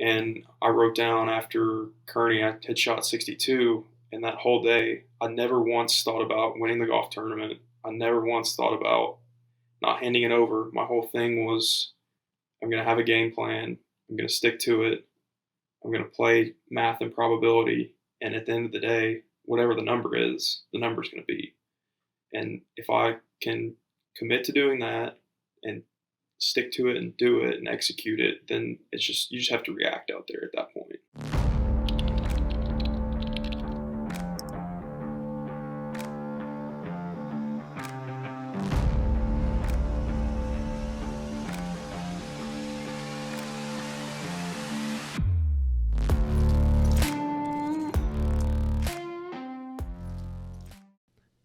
And I wrote down after Kearney, I had shot 62, and that whole day, I never once thought about winning the golf tournament. I never once thought about not handing it over. My whole thing was I'm going to have a game plan. I'm going to stick to it. I'm going to play math and probability. And at the end of the day, whatever the number is, the number's going to be. And if I can commit to doing that and stick to it and do it and execute it, then it's just you just have to react out there at that point.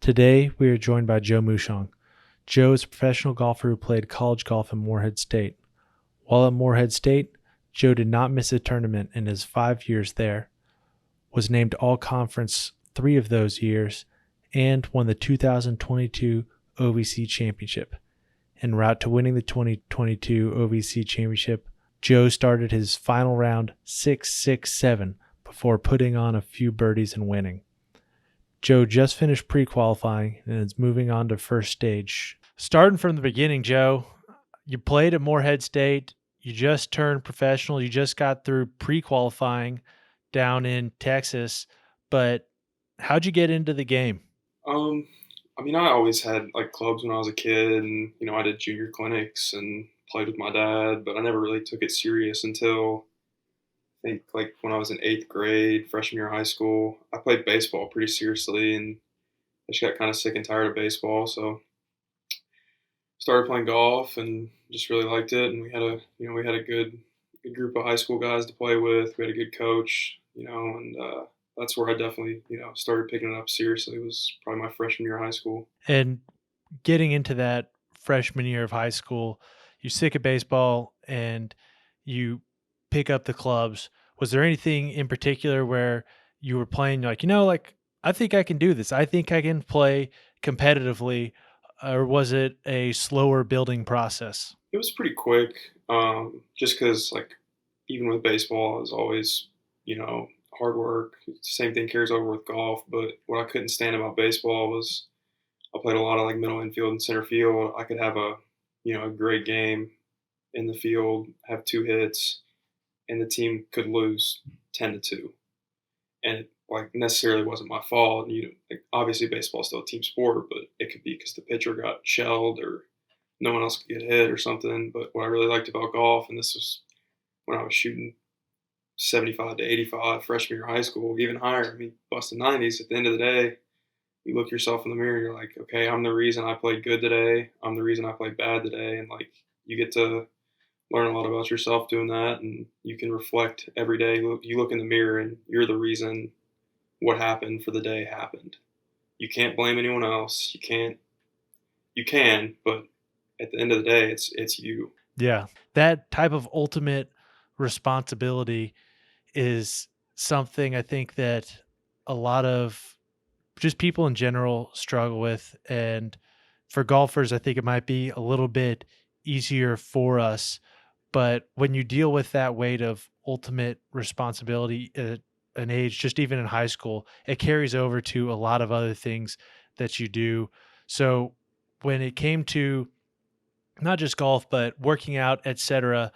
Today, we are joined by Joe Muschong. Joe is a professional golfer who played college golf at Morehead State. While at Morehead State, Joe did not miss a tournament in his 5 years there, was named All-Conference 3 of those years, and won the 2022 OVC Championship. En route to winning the 2022 OVC Championship, Joe started his final round 6-6-7 before putting on a few birdies and winning. Joe just finished pre-qualifying and is moving on to first stage. Starting from the beginning, Joe, you played at Morehead State. You just turned professional. You just got through pre-qualifying down in Texas. But how'd you get into the game? I always had like clubs when I was a kid, and I did junior clinics and played with my dad, but I never really took it serious until I think like when I was in eighth grade, freshman year of high school. I played baseball pretty seriously, and I just got kind of sick and tired of baseball, so started playing golf and just really liked it. And we had a good group of high school guys to play with. We had a good coach, and that's where I definitely started picking it up seriously. It was probably my freshman year of high school. And getting into that freshman year of high school, you're sick of baseball and you pick up the clubs. Was there anything in particular where you were playing like, I think I can do this. I think I can play competitively, or was it a slower building process? It was pretty quick, just because like even with baseball, it was always hard work. Same thing carries over with golf. But what I couldn't stand about baseball was I played a lot of like middle infield and center field. I could have a great game in the field, have two hits, and the team could lose 10-2, and it like necessarily wasn't my fault. Like, obviously baseball's still a team sport, but it could be because the pitcher got shelled or no one else could get hit or something. But what I really liked about golf, and this was when I was shooting 75 to 85 freshman year of high school, even higher. I mean, busting 90s. At the end of the day, you look yourself in the mirror, you're like, okay, I'm the reason I played good today. I'm the reason I played bad today. And like, you get to learn a lot about yourself doing that, and you can reflect every day. You look in the mirror, and you're the reason what happened for the day happened. You can't blame anyone else. You can't. You can, but at the end of the day, it's you. Yeah. That type of ultimate responsibility is something I think that a lot of just people in general struggle with. And for golfers, I think it might be a little bit easier for us. But when you deal with that weight of ultimate responsibility at an age, just even in high school, it carries over to a lot of other things that you do. So when it came to not just golf, but working out, etc.,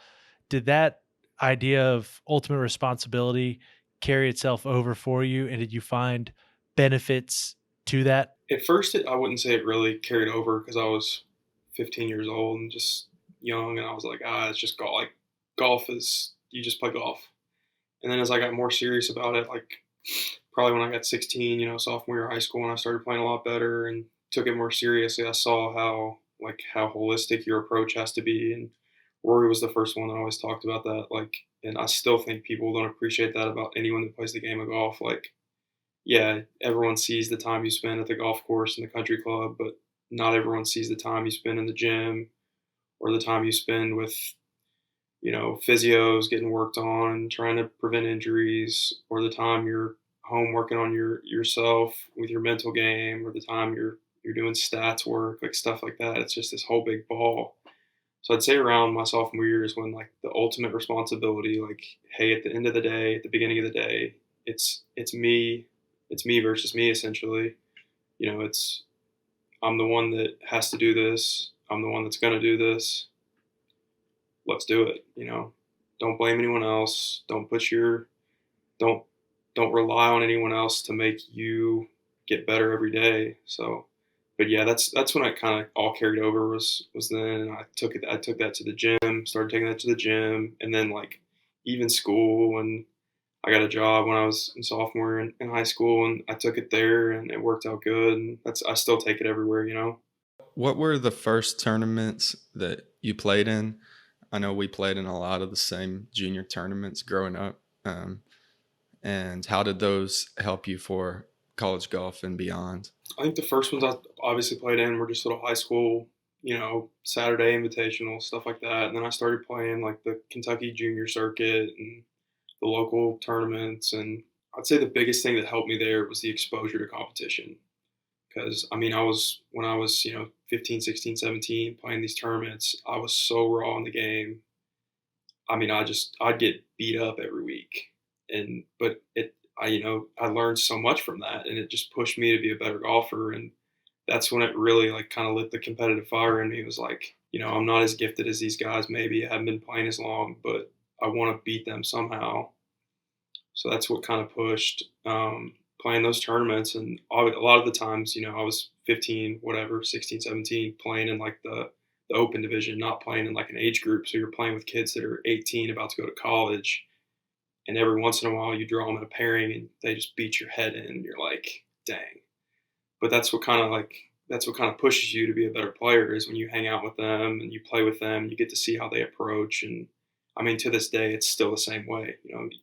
did that idea of ultimate responsibility carry itself over for you? And did you find benefits to that? At first, I wouldn't say it really carried over because I was 15 years old and just young, and I was like, it's just golf. Like golf is you just play golf. And then as I got more serious about it, like probably when I got 16, sophomore year of high school, and I started playing a lot better and took it more seriously, I saw how holistic your approach has to be. And Rory was the first one that always talked about that. Like, and I still think people don't appreciate that about anyone that plays the game of golf. Like, yeah, everyone sees the time you spend at the golf course and the country club, but not everyone sees the time you spend in the gym or the time you spend with, physios getting worked on, trying to prevent injuries, or the time you're home working on yourself with your mental game, or the time you're doing stats work, like stuff like that. It's just this whole big ball. So I'd say around my sophomore year is when like the ultimate responsibility, like, hey, at the end of the day, at the beginning of the day, it's me versus me essentially. It's I'm the one that has to do this. I'm the one that's gonna do this. Let's do it. Don't blame anyone else. Don't don't rely on anyone else to make you get better every day. So, but yeah, that's when I kind of all carried over was then I took that to the gym, started taking that to the gym, and then like even school, and I got a job when I was in sophomore in high school, and I took it there, and it worked out good, and I still take it everywhere. What were the first tournaments that you played in? I know we played in a lot of the same junior tournaments growing up. And how did those help you for college golf and beyond? I think the first ones I obviously played in were just little high school, Saturday invitational stuff like that, and then I started playing like the Kentucky Junior Circuit and the local tournaments. And I'd say the biggest thing that helped me there was the exposure to competition. Because I mean, when I was 15, 16, 17 playing these tournaments, I was so raw in the game. I mean, I'd get beat up every week, and but I learned so much from that, and it just pushed me to be a better golfer. And that's when it really like kind of lit the competitive fire in me. It was like, I'm not as gifted as these guys. Maybe I haven't been playing as long, but I want to beat them somehow. So that's what kind of pushed playing those tournaments. And a lot of the times, I was 15, whatever, 16, 17, playing in like the open division, not playing in like an age group. So you're playing with kids that are 18, about to go to college. And every once in a while, you draw them in a pairing and they just beat your head in. And you're like, dang. But that's what kind of pushes you to be a better player is when you hang out with them and you play with them, you get to see how they approach. And I mean, to this day, it's still the same way.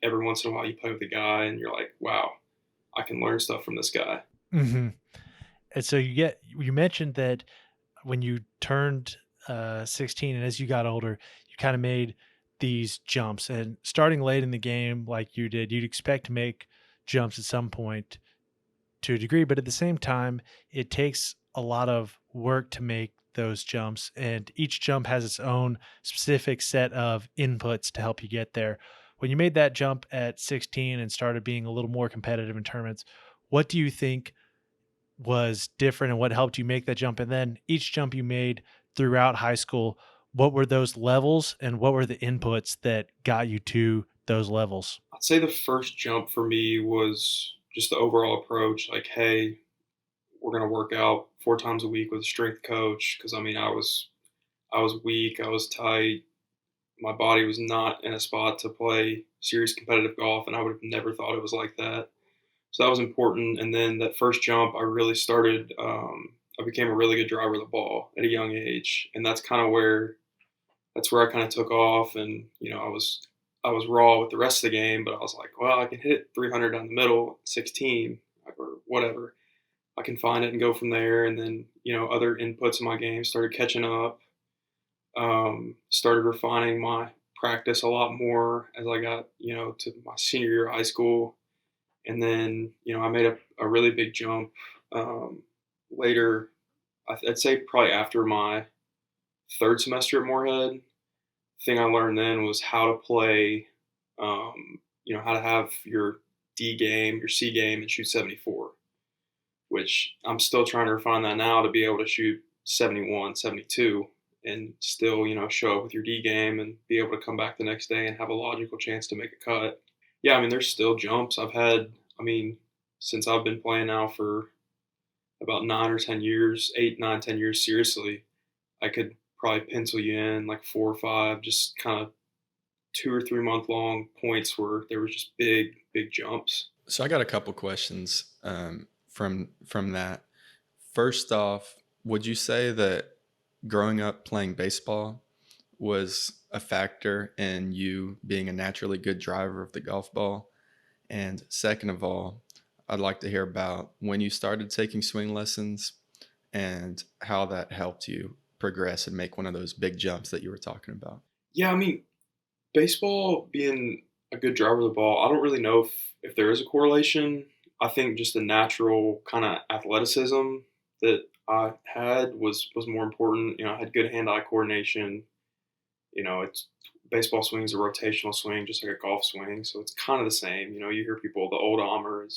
Every once in a while you play with a guy and you're like, wow, I can learn stuff from this guy. Hmm. And so you mentioned that when you turned 16 and as you got older, you kind of made these jumps, and starting late in the game like you did, you'd expect to make jumps at some point to a degree, but at the same time, it takes a lot of work to make those jumps, and each jump has its own specific set of inputs to help you get there. When you made that jump at 16 and started being a little more competitive in tournaments, what do you think was different and what helped you make that jump? And then each jump you made throughout high school, what were those levels and what were the inputs that got you to those levels? I'd say the first jump for me was just the overall approach. Like, hey, we're gonna work out 4 times a week with a strength coach because I mean I was weak, I was tight, my body was not in a spot to play serious competitive golf, and I would have never thought it was like that. So that was important. And then that first jump, I really started. I became a really good driver of the ball at a young age, and that's where I kind of took off. And I was raw with the rest of the game, but I was like, well, I can hit it 300 down the middle, 16 or whatever. I can find it and go from there. And then other inputs in my game started catching up. Started refining my practice a lot more as I got to my senior year of high school. And then I made a really big jump later. I'd say probably after my third semester at Moorhead. Thing I learned then was how to play, how to have your D game, your C game, and shoot 74. Which I'm still trying to refine that now to be able to shoot 71, 72, and still show up with your D game and be able to come back the next day and have a logical chance to make a cut. Yeah, I mean, there's still jumps I've had. I mean, since I've been playing now for about 9 or 10 years, 8, 9, 10 years, seriously, I could probably pencil you in like 4 or 5, just kind of 2 or 3 month long points where there was just big, big jumps. So I got a couple questions from that. First off, would you say that growing up playing baseball was a factor in you being a naturally good driver of the golf ball? And second of all, I'd like to hear about when you started taking swing lessons and how that helped you progress and make one of those big jumps that you were talking about. Yeah, I mean, baseball being a good driver of the ball, I don't really know if there is a correlation. I think just the natural kind of athleticism that I had was more important. I had good hand-eye coordination. It's baseball swing is a rotational swing, just like a golf swing. So it's kind of the same. You hear people, the old Amer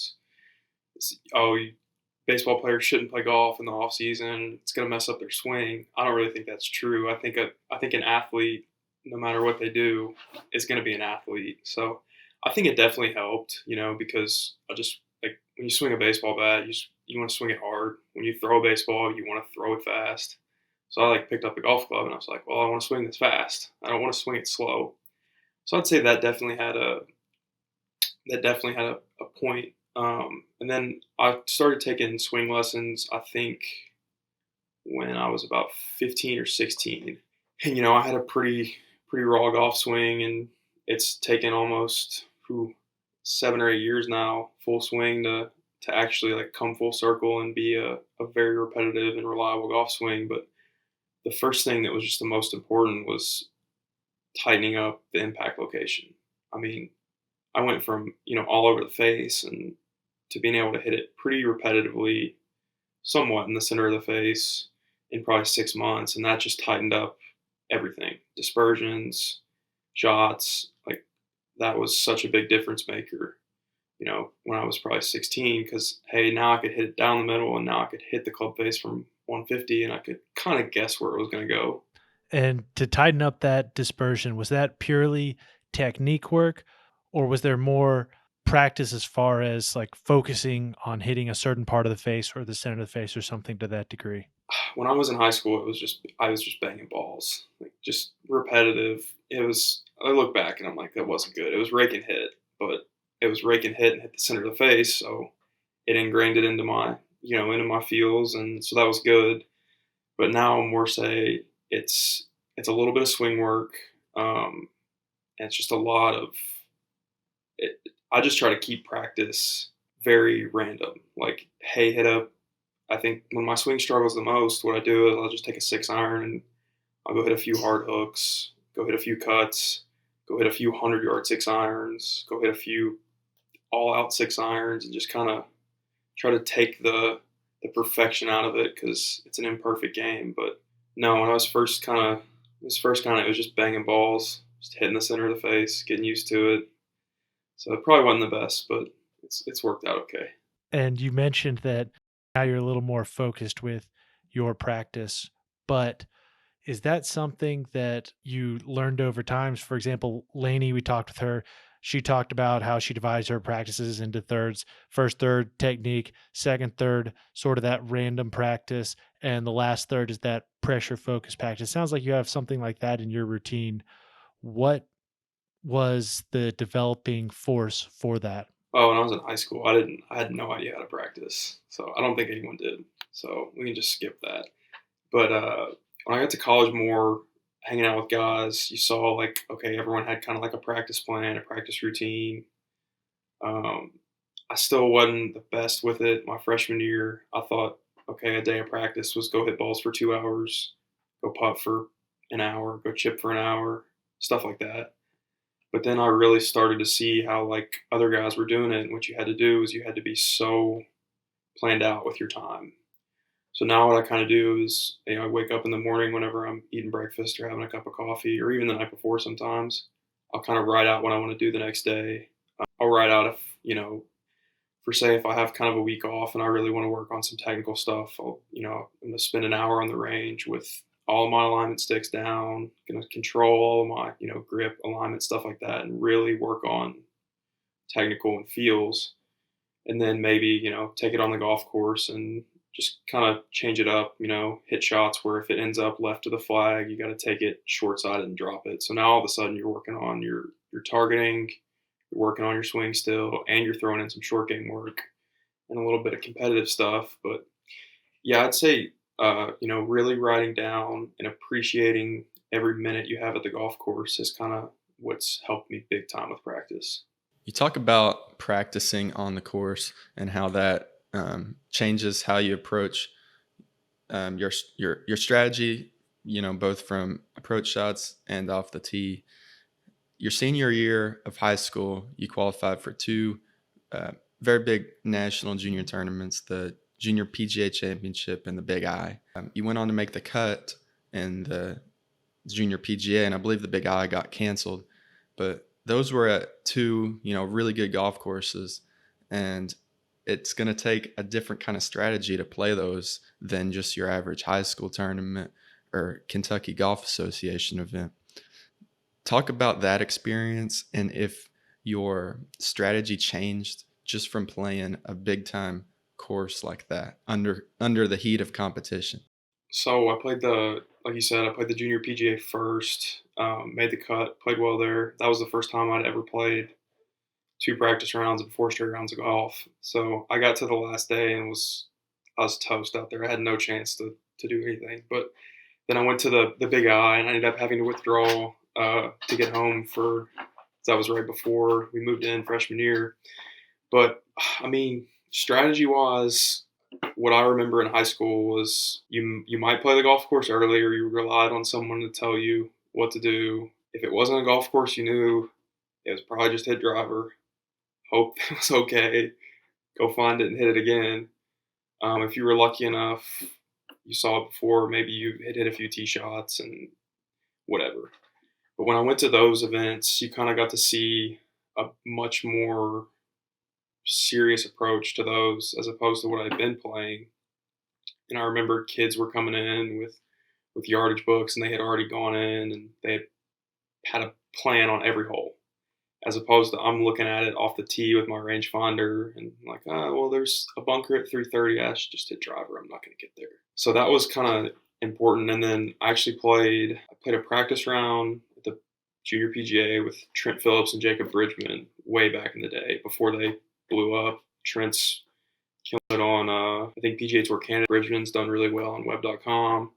oh, baseball players shouldn't play golf in the off season. It's going to mess up their swing. I don't really think that's true. I think an athlete, no matter what they do, is going to be an athlete. So I think it definitely helped, because I just like when you swing a baseball bat, you want to swing it hard. When you throw a baseball, you want to throw it fast. So I picked up the golf club and I was like, well, I want to swing this fast. I don't want to swing it slow. So I'd say that definitely had a point. And then I started taking swing lessons, I think, when I was about 15 or 16. And, I had a pretty raw golf swing, and it's taken almost 7 or 8 years now, full swing, to actually come full circle and be a very repetitive and reliable golf swing. But the first thing that was just the most important was tightening up the impact location. I mean, I went from, all over the face and to being able to hit it pretty repetitively, somewhat in the center of the face in probably 6 months. And that just tightened up everything, dispersions, shots. That was such a big difference maker, when I was probably 16, because, hey, now I could hit it down the middle, and now I could hit the club face from 150, and I could kind of guess where it was going to go. And to tighten up that dispersion, was that purely technique work, or was there more practice as far as focusing on hitting a certain part of the face or the center of the face or something to that degree? When I was in high school, I was just banging balls, just repetitive. I look back and I'm like, that wasn't good. It was rake and hit, but it was rake and hit and hit the center of the face, so it ingrained it into my feels, and so that was good. But now more say it's a little bit of swing work, and it's just a lot of it. I just try to keep practice very random. Hey, hit up. I think when my swing struggles the most, what I do is I'll just take a 6 iron and I'll go hit a few hard hooks, go hit a few cuts, go hit a few 100-yard 6 irons, go hit a few all-out 6 irons, and just kind of try to take the perfection out of it, because it's an imperfect game. But no, when I was first kind of it was just banging balls, just hitting the center of the face, getting used to it. So it probably wasn't the best, but it's worked out okay. And you mentioned that now you're a little more focused with your practice, but is that something that you learned over time? For example, Lainey, we talked with her. She talked about how she divides her practices into thirds: first third, technique; second third, sort of that random practice; and the last third is that pressure focus practice. Sounds like you have something like that in your routine. What was the developing force for that? Oh, when I was in high school, I had no idea how to practice, so I don't think anyone did. So we can just skip that. But when I got to college more, hanging out with guys, you saw okay, everyone had kind of a practice plan, a practice routine. Um, I still wasn't the best with it my freshman year. I thought, okay, a day of practice was go hit balls for 2 hours, go putt for an hour, go chip for an hour, stuff like that. But then I really started to see how other guys were doing it, and what you had to do is you had to be so planned out with your time. So now what I kind of do is, I wake up in the morning whenever I'm eating breakfast or having a cup of coffee, or even the night before sometimes. I'll kind of write out what I want to do the next day. I'll write out for say if I have kind of a week off and I really want to work on some technical stuff, I'm going to spend an hour on the range with all of my alignment sticks down, going to control all of my, grip, alignment, stuff like that, and really work on technical and feels. And then maybe, take it on the golf course and just kind of change it up, hit shots where if it ends up left of the flag, you got to take it short sided and drop it. So now all of a sudden you're working on your targeting, you're working on your swing still, and you're throwing in some short game work and a little bit of competitive stuff. But yeah, I'd say, really writing down and appreciating every minute you have at the golf course is kind of what's helped me big time with practice. You talk about practicing on the course and how that changes how you approach your strategy. Both from approach shots and off the tee. Your senior year of high school, you qualified for two very big national junior tournaments: the Junior PGA Championship and the Big I. You went on to make the cut in the Junior PGA, and I believe the Big I got canceled. But those were at two, really good golf courses, and it's going to take a different kind of strategy to play those than just your average high school tournament or Kentucky Golf Association event. Talk about that experience and if your strategy changed just from playing a big time course like that under the heat of competition. So I played like you said, I played the Junior PGA first. Made the cut, played well there. That was the first time I'd ever played 2 practice rounds and 4 straight rounds of golf. So I got to the last day and I was toast out there. I had no chance to do anything. But then I went to the Big I and I ended up having to withdraw to get home for that was right before we moved in freshman year. But I mean, strategy wise, what I remember in high school was you might play the golf course early, or you relied on someone to tell you what to do. If it wasn't a golf course, you knew it was probably just hit driver. Hope it was okay. Go find it and hit it again. If you were lucky enough, you saw it before. Maybe you had hit a few tee shots and whatever. But when I went to those events, you kind of got to see a much more serious approach to those as opposed to what I'd been playing. And I remember kids were coming in with yardage books and they had already gone in and they had a plan on every hole. As opposed to I'm looking at it off the tee with my rangefinder and like, oh, well, there's a bunker at 330. I should just hit driver. I'm not going to get there. So that was kind of important. And then I actually played a practice round at the Junior PGA with Trent Phillips and Jacob Bridgman way back in the day before they blew up. Trent's killing it on, I think PGA Tour Canada. Bridgman's done really well on web.com.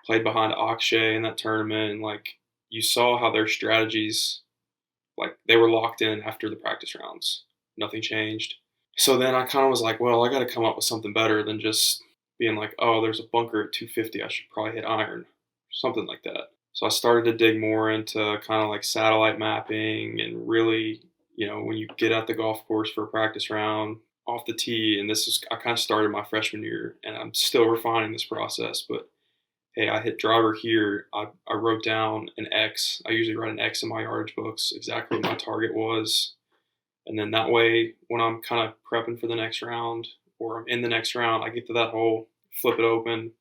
Played behind Akshay in that tournament. And like you saw how their strategies, like they were locked in after the practice rounds. Nothing changed. So then I kind of was like, well, I got to come up with something better than just being like, oh, there's a bunker at 250. I should probably hit iron. Something like that. So I started to dig more into kind of like satellite mapping and really, when you get at the golf course for a practice round off the tee, and I kind of started my freshman year and I'm still refining this process, but hey, I hit driver here. I wrote down an X. I usually write an X in my yardage books, exactly what my target was. And then that way, when I'm kind of prepping for the next round or I'm in the next round, I get to that hole, flip it open.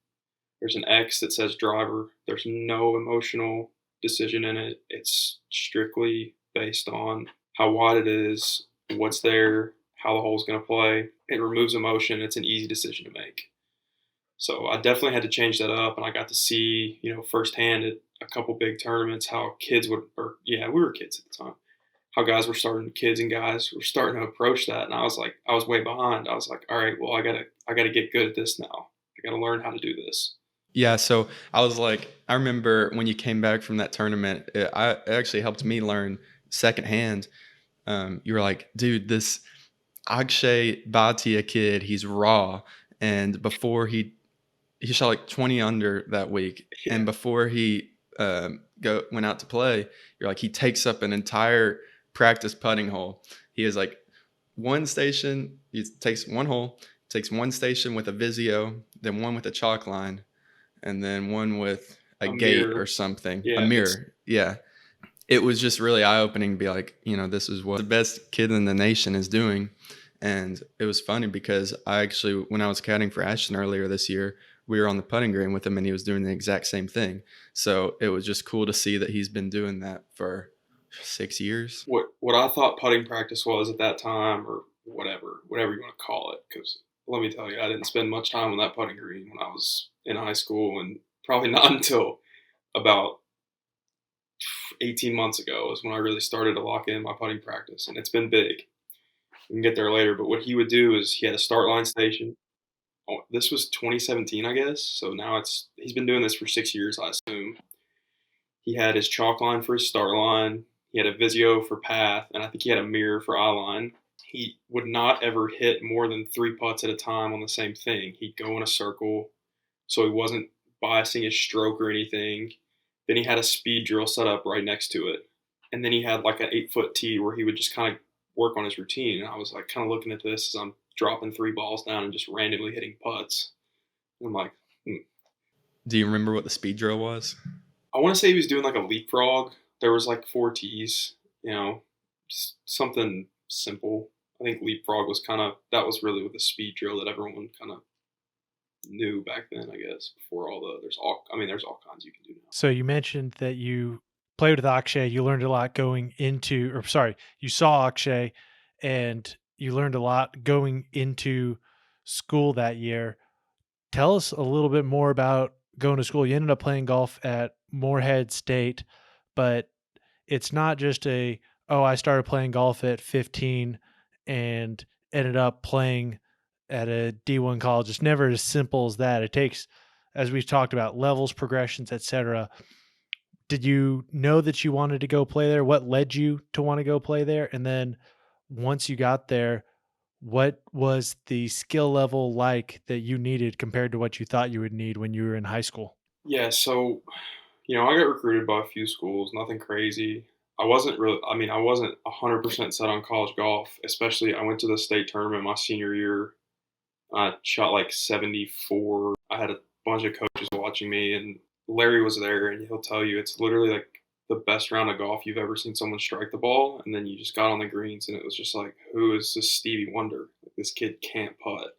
There's an X that says driver. There's no emotional decision in it. It's strictly based on how wide it is, what's there, how the hole's going to play. It removes emotion. It's an easy decision to make. So I definitely had to change that up, and I got to see, firsthand at a couple big tournaments how kids we were kids at the time, how kids and guys were starting to approach that, and I was like, I was way behind. I was like, all right, well, I gotta get good at this now. I gotta learn how to do this. Yeah, so I was like, I remember when you came back from that tournament, it actually helped me learn secondhand. You were like, dude, this Akshay Bhatia kid, he's raw, and before he shot like 20 under that week. Yeah. And before he went out to play, you're like, he takes up an entire practice putting hole. He has like one station, he takes one hole, takes one station with a Vizio, then one with a chalk line, and then one with a gate mirror or something, Yeah, a mirror. Yeah. It was just really eye-opening to be like, this is what the best kid in the nation is doing. And it was funny because when I was caddying for Ashton earlier this year, we were on the putting green with him and he was doing the exact same thing. So it was just cool to see that he's been doing that for 6 years. What I thought putting practice was at that time, or whatever you want to call it, because let me tell you, I didn't spend much time on that putting green when I was in high school, and probably not until about 18 months ago is when I really started to lock in my putting practice, and it's been big. We can get there later, but what he would do is he had a start line station. Oh, this was 2017, I guess. So now he's been doing this for 6 years, I assume. He had his chalk line for his start line. He had a Vizio for path, and I think he had a mirror for eye line. He would not ever hit more than 3 putts at a time on the same thing. He'd go in a circle, so he wasn't biasing his stroke or anything. Then he had a speed drill set up right next to it. And then he had like an 8-foot tee where he would just kind of work on his routine. And I was like kind of looking at this as I'm dropping 3 balls down and just randomly hitting putts. And I'm like, Do you remember what the speed drill was? I want to say he was doing like a leapfrog. There was like four T's, you know, just something simple. I think leapfrog was that was really with the speed drill that everyone kind of knew back then, I guess, before there's all kinds you can do now. So you mentioned that you played with Akshay. You learned a lot going into, or sorry, you saw Akshay and you learned a lot going into school that year. Tell us a little bit more about going to school. You ended up playing golf at Morehead State, but it's not just I started playing golf at 15 and ended up playing at a D1 college. It's never as simple as that. It takes, as we've talked about, levels, progressions, etc. Did you know that you wanted to go play there? What led you to want to go play there? And then once you got there, what was the skill level like that you needed compared to what you thought you would need when you were in high school? Yeah, so I got recruited by a few schools, nothing crazy. I wasn't 100% set on college golf, especially I went to the state tournament my senior year. I shot like 74. I had a bunch of coaches watching me, and Larry was there, and he'll tell you it's literally like the best round of golf you've ever seen someone strike the ball. And then you just got on the greens, and it was just like, who is this Stevie Wonder? Like, this kid can't putt.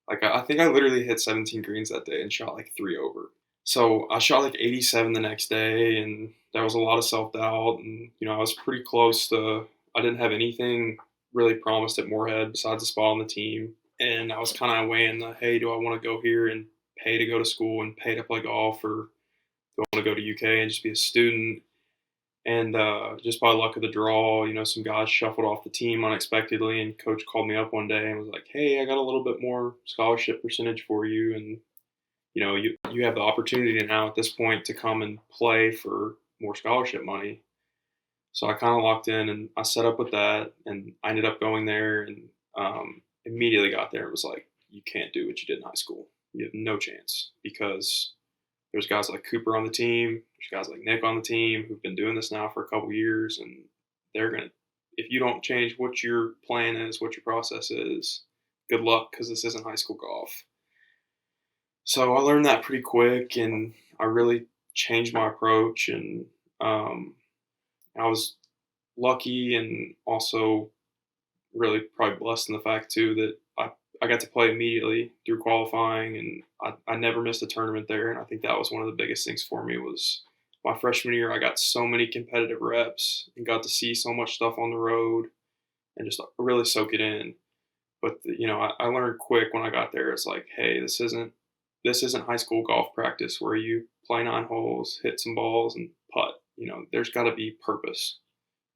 Like, I think I literally hit 17 greens that day and shot like three over. So I shot like 87 the next day, and there was a lot of self doubt. And, I was pretty close to, I didn't have anything really promised at Moorhead besides a spot on the team. And I was kind of weighing hey, do I want to go here and pay to go to school and pay to play golf, or do I want to go to UK and just be a student? And just by luck of the draw, some guys shuffled off the team unexpectedly, and coach called me up one day and was like, "Hey, I got a little bit more scholarship percentage for you, and you have the opportunity now at this point to come and play for more scholarship money." So I kind of locked in, and I set up with that, and I ended up going there, and immediately got there and was like, "You can't do what you did in high school. You have no chance, because there's guys like Cooper on the team. There's guys like Nick on the team who've been doing this now for a couple years, and they're gonna. If you don't change what your plan is, what your process is, good luck, because this isn't high school golf." So I learned that pretty quick, and I really changed my approach. And I was lucky, and also really probably blessed in the fact too that I got to play immediately through qualifying, and I never missed a tournament there. And I think that was one of the biggest things for me was my freshman year. I got so many competitive reps and got to see so much stuff on the road and just really soak it in. But I learned quick when I got there. It's like, hey, this isn't high school golf practice where you play 9 holes, hit some balls, and putt. There's got to be purpose.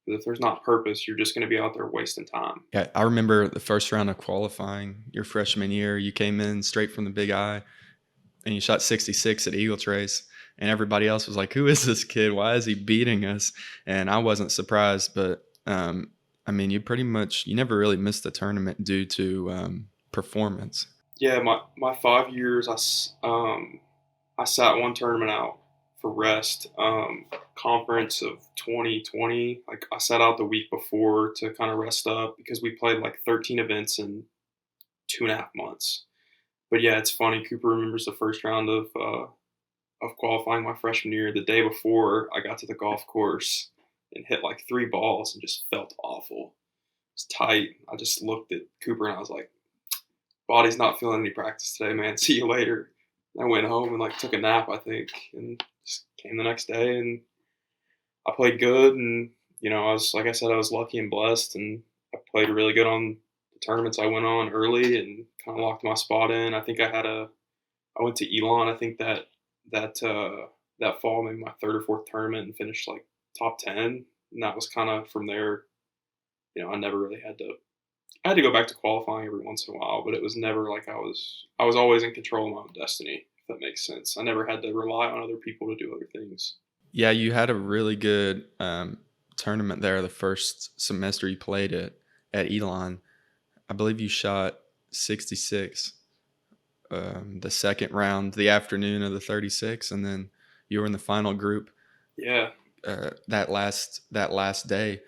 Because if there's not purpose, you're just going to be out there wasting time. Yeah, I remember the first round of qualifying your freshman year. You came in straight from the Big Eye, and you shot 66 at Eagle Trace. And everybody else was like, "Who is this kid? Why is he beating us?" And I wasn't surprised, but you never really missed the tournament due to performance. Yeah, my 5 years, I sat one tournament out for rest. Conference of 2020, like I sat out the week before to kind of rest up because we played like 13 events in 2.5 months. But yeah, it's funny. Cooper remembers the first round of qualifying my freshman year. The day before, I got to the golf course and hit like 3 balls and just felt awful. It's tight. I just looked at Cooper and I was like, "Body's not feeling any practice today, man. See you later." And I went home and like took a nap, I think, and just came the next day, and I played good. And I was, like I said, I was lucky and blessed, and I played really good on the tournaments I went on early and kind of locked my spot in. I think I went to Elon. I think that fall, maybe my third or fourth tournament, and finished like top 10. And that was kind of from there. I never really I had to go back to qualifying every once in a while, but it was never like I was always in control of my own destiny, if that makes sense. I never had to rely on other people to do other things. Yeah, you had a really good tournament there the first semester you played it at Elon. I believe you shot 66 the second round, the afternoon of the 36, and then you were in the final group. Yeah. That last day,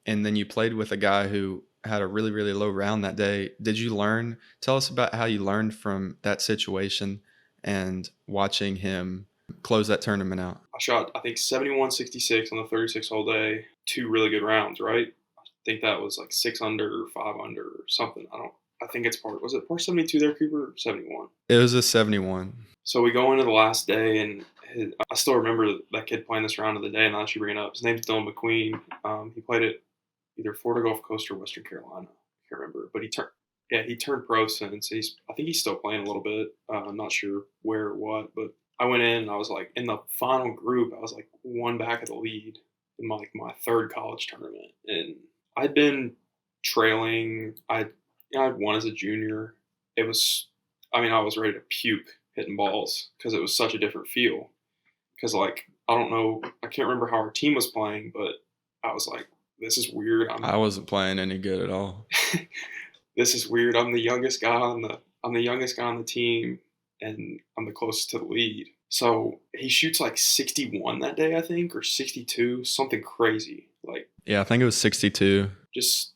and then you played with a guy who had a really, really low round that day. Tell us about how you learned from that situation and watching him close that tournament out? I shot, I think, 71, 66 on the 36 hole day. 2 really good rounds, right? I think that was like 6 under, 5 under, or something. I think it's was it par 72 there, Cooper? Or 71. It was a 71. So we go into the last day, and I still remember that kid playing this round of the day, and I'll actually bring it up. His name's Dylan McQueen. He played at either Florida Gulf Coast or Western Carolina. I can't remember, but he turned pro since. I think he's still playing a little bit. I'm not sure where or what, but I went in and I was like in the final group. I was like one back of the lead in my third college tournament, and I'd been trailing. I'd won as a junior. I was ready to puke hitting balls because it was such a different feel. Because like I don't know, I can't remember how our team was playing, but I was like, this is weird. I wasn't playing any good at all. This is weird. I'm the youngest guy on the team, and I'm the closest to the lead. So he shoots like 61 that day, I think, or 62, something crazy. Like, yeah, I think it was 62.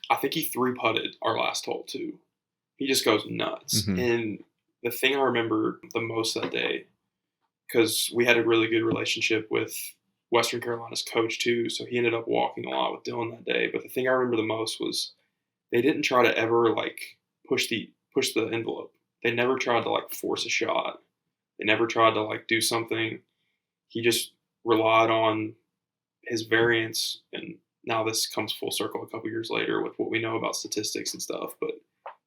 I think he 3-putted our last hole too. He just goes nuts. Mm-hmm. And the thing I remember the most that day, because we had a really good relationship with Western Carolina's coach too, so he ended up walking a lot with Dylan that day. But the thing I remember the most was they didn't try to ever like push the envelope. They never tried to like force a shot. They never tried to like do something. He just relied on his variance, and now this comes full circle a couple years later with what we know about statistics and stuff. But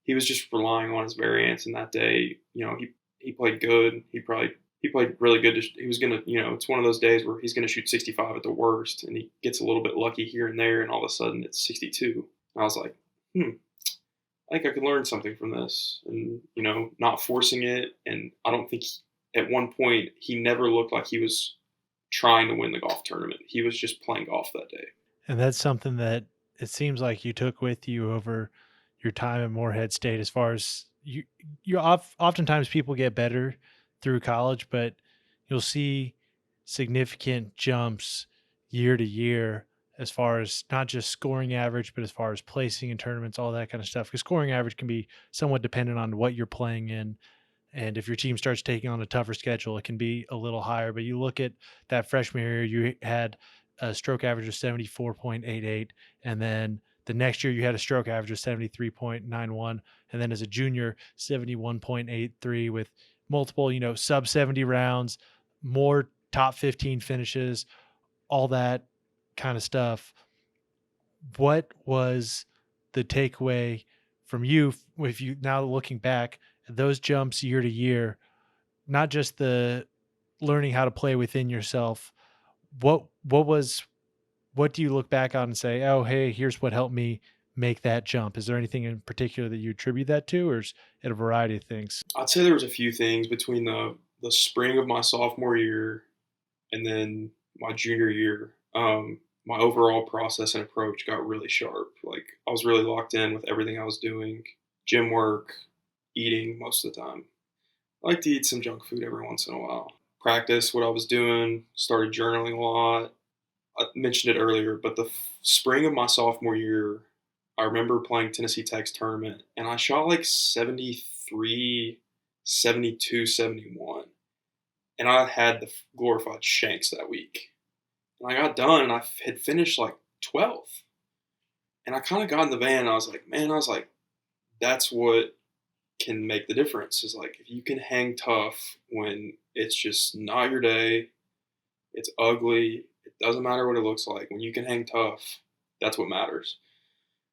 he was just relying on his variance, and that day, he played good. He played really good. He was gonna, it's one of those days where he's gonna shoot 65 at the worst, and he gets a little bit lucky here and there, and all of a sudden it's 62. And I was like, I think I could learn something from this, and not forcing it. And I don't think at one point he never looked like he was trying to win the golf tournament. He was just playing golf that day. And that's something that it seems like you took with you over your time at Morehead State. As far as oftentimes people get better through college, but you'll see significant jumps year to year as far as not just scoring average, but as far as placing in tournaments, all that kind of stuff. Because scoring average can be somewhat dependent on what you're playing in. And if your team starts taking on a tougher schedule, it can be a little higher. But you look at that freshman year, you had a stroke average of 74.88. And then the next year you had a stroke average of 73.91. And then as a junior, 71.83 with multiple, sub 70 rounds, more top 15 finishes, all that kind of stuff. What was the takeaway from you, if you now looking back at those jumps year to year, not just the learning how to play within yourself? What do you look back on and say, oh, hey, here's what helped me make that jump? Is there anything in particular that you attribute that to, or is it a variety of things? I'd say there was a few things between the spring of my sophomore year and then my junior year. My overall process and approach got really sharp. Like I was really locked in with everything I was doing, gym work, eating most of the time. I like to eat some junk food every once in a while. Practice what I was doing, started journaling a lot. I mentioned it earlier, but the spring of my sophomore year, I remember playing Tennessee Tech's tournament, and I shot like 73, 72, 71. And I had the glorified shanks that week. And I got done, and I had finished like 12th. And I kind of got in the van, and I was like, that's what can make the difference. Is like, if you can hang tough when it's just not your day, it's ugly, it doesn't matter what it looks like. When you can hang tough, that's what matters.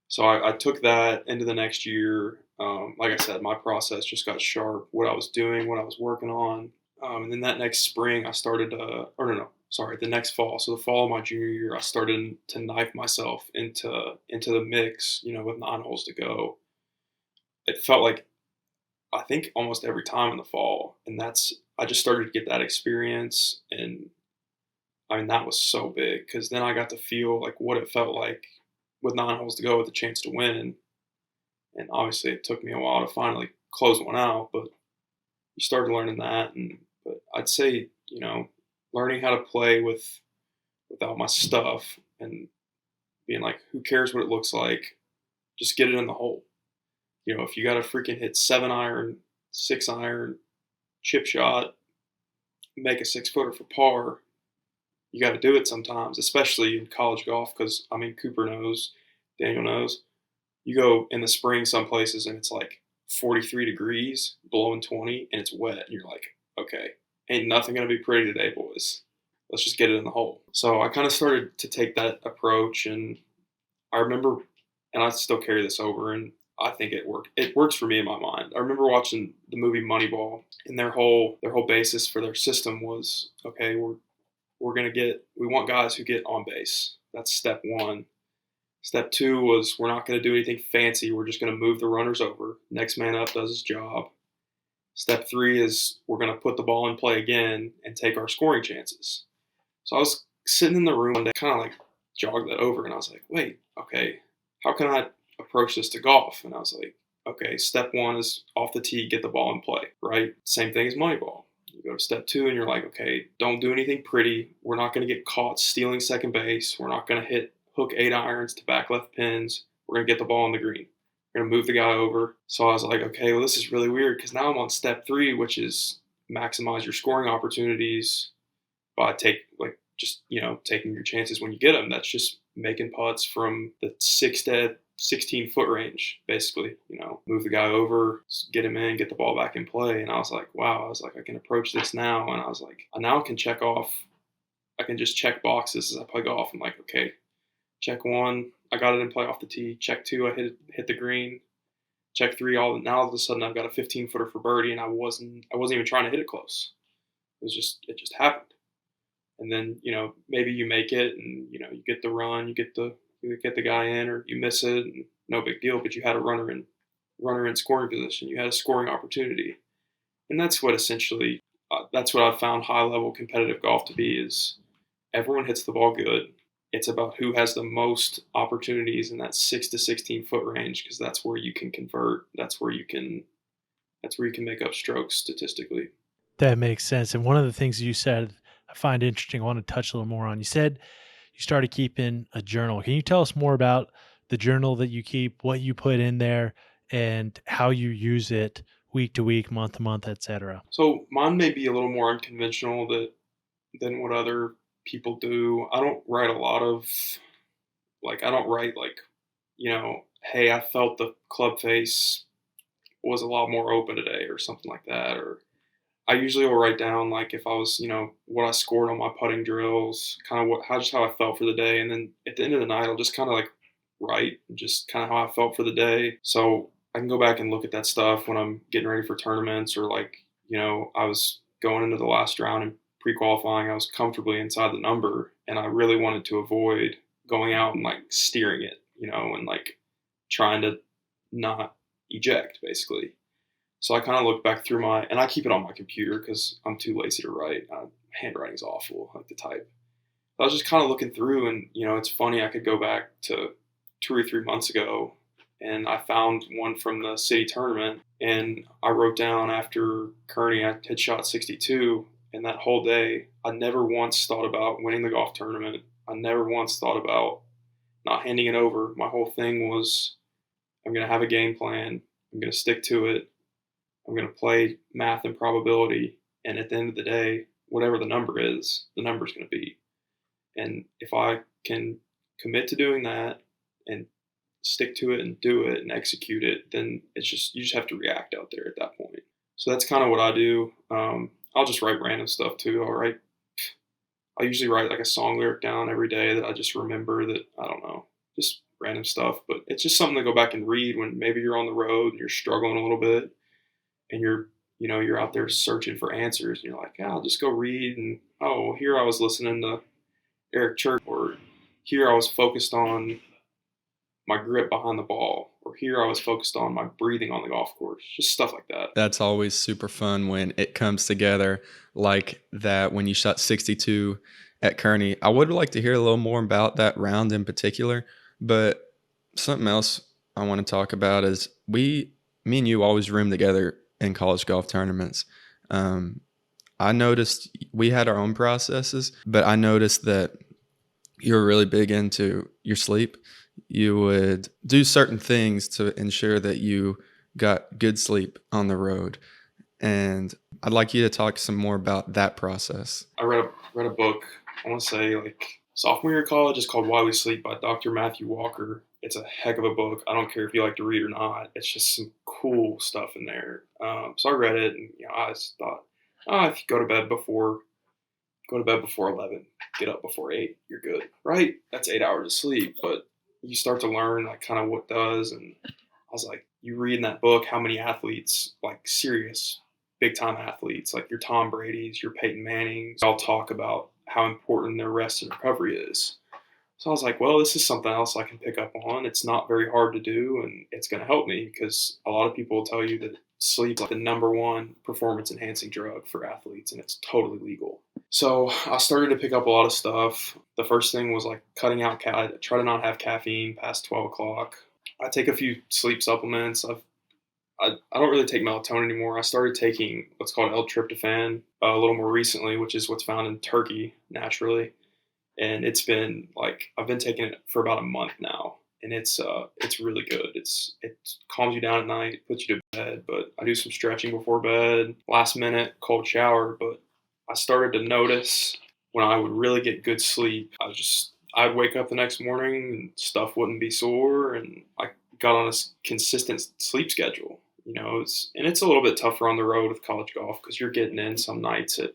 So I took that into the next year. Like I said, my process just got sharp, what I was doing, what I was working on. And then that next spring, I started, the next fall. So the fall of my junior year, I started to knife myself into the mix, with 9 holes to go. It felt like, I think almost every time in the fall. And I just started to get that experience. And I mean, that was so big because then I got to feel like what it felt like with 9 holes to go with a chance to win. And obviously it took me a while to finally close one out, but you started learning that. But I'd say, learning how to play without my stuff and being like, who cares what it looks like? Just get it in the hole. If you got to freaking hit 7 iron, 6 iron, chip shot, make a 6-footer for par, you got to do it sometimes, especially in college golf. Because I mean, Cooper knows, Daniel knows. You go in the spring some places and it's like 43 degrees, blowing 20, and it's wet, and you're like, okay, ain't nothing gonna be pretty today, boys. Let's just get it in the hole. So I kind of started to take that approach, and I remember, and I still carry this over, and I think it worked. It works for me in my mind. I remember watching the movie Moneyball, and their whole basis for their system was, okay, we want guys who get on base. That's step one. Step two was, we're not going to do anything fancy. We're just going to move the runners over. Next man up does his job. Step three is, we're going to put the ball in play again and take our scoring chances. So I was sitting in the room one day, kind of like jogged that over, and I was like, wait, okay, how can I approach this to golf? And I was like, okay, step one is off the tee, get the ball in play, right? Same thing as Moneyball. You go to step two and you're like, okay, don't do anything pretty. We're not going to get caught stealing second base. We're not going to hook 8 irons to back left pins. We're going to get the ball on the green. We're going to move the guy over. So I was like, okay, well, this is really weird, because now I'm on step three, which is maximize your scoring opportunities by taking your chances when you get them. That's just making putts from the 6 to 16-foot range, basically. Move the guy over, get him in, get the ball back in play. And I was like, wow. I was like, I can approach this now. And I was like, I now can I can just check boxes as I play golf. I'm like, okay, check one, I got it in play off the tee. Check two, I hit the green. Check three, now all of a sudden I've got a 15-footer for birdie, and I wasn't even trying to hit it close. It just happened. And then, maybe you make it, and, you get the run, you get the guy in, or you miss it, and no big deal, but you had a runner in scoring position. You had a scoring opportunity. And that's what I've found high level competitive golf to be, is everyone hits the ball good. It's about who has the most opportunities in that 6 to 16-foot range, because that's where you can convert. That's where you can make up strokes statistically. That makes sense. And one of the things you said I find interesting, I want to touch a little more on. You said you started keeping a journal. Can you tell us more about the journal that you keep, what you put in there, and how you use it week to week, month to month, etc.? So mine may be a little more unconventional than what other people do. I don't write a lot of, I don't write hey, I felt the club face was a lot more open today, or something like that. Or I usually will write down, if I was, what I scored on my putting drills, kind of how I felt for the day. And then at the end of the night, I'll just kind of write just kind of how I felt for the day. So I can go back and look at that stuff when I'm getting ready for tournaments, or I was going into the last round and pre-qualifying, I was comfortably inside the number, and I really wanted to avoid going out and steering it, and trying to not eject, basically. So I kind of look back through and I keep it on my computer because I'm too lazy to write. Handwriting's awful. I like to type. I was just kind of looking through, and it's funny, I could go back to 2 or 3 months ago, and I found one from the city tournament, and I wrote down, after Kearney, I had shot 62. And that whole day, I never once thought about winning the golf tournament. I never once thought about not handing it over. My whole thing was, I'm going to have a game plan. I'm going to stick to it. I'm going to play math and probability. And at the end of the day, whatever the number is, the number's going to be. And if I can commit to doing that and stick to it and do it and execute it, then you just have to react out there at that point. So that's kind of what I do. I'll just write random stuff too. I usually write a song lyric down every day that I just remember, that, I don't know, just random stuff. But it's just something to go back and read when maybe you're on the road and you're struggling a little bit, and you're out there searching for answers, and you're like, yeah, I'll just go read, and here I was listening to Eric Church, or here I was focused on my grip behind the ball, or here I was focused on my breathing on the golf course, just stuff like that. That's always super fun when it comes together like that, when you shot 62 at Kearney. I would like to hear a little more about that round in particular, but something else I want to talk about is me and you always room together in college golf tournaments. I noticed we had our own processes, but I noticed that you were really big into your sleep. You would do certain things to ensure that you got good sleep on the road. And I'd like you to talk some more about that process. I read a book, I want to say like sophomore year of college. It's called Why We Sleep by Dr. Matthew Walker. It's a heck of a book. I don't care if you like to read or not. It's just some cool stuff in there. So I read it, and I just thought, if you go to bed before 11, get up before 8, you're good, right? That's 8 hours of sleep. But you start to learn like kind of what does, and I was like, you read in that book how many athletes, like serious big time athletes, like your Tom Brady's, your Peyton Manning's, all talk about how important their rest and recovery is. So I was like, well, this is something else I can pick up on. It's not very hard to do, and it's going to help me because a lot of people will tell you that sleep is the number one performance enhancing drug for athletes, and it's totally legal. So I started to pick up a lot of stuff. The first thing was like cutting out, try to not have caffeine past 12 o'clock. I take a few sleep supplements. I don't really take melatonin anymore. I started taking what's called L-tryptophan a little more recently, which is what's found in turkey naturally. And it's been like I've been taking it for about a month now, and it's really good. It calms you down at night, puts you to bed. But I do some stretching before bed, last minute cold shower. But I started to notice when I would really get good sleep, I'd wake up the next morning and stuff wouldn't be sore, and I got on a consistent sleep schedule. It's a little bit tougher on the road with college golf because you're getting in some nights at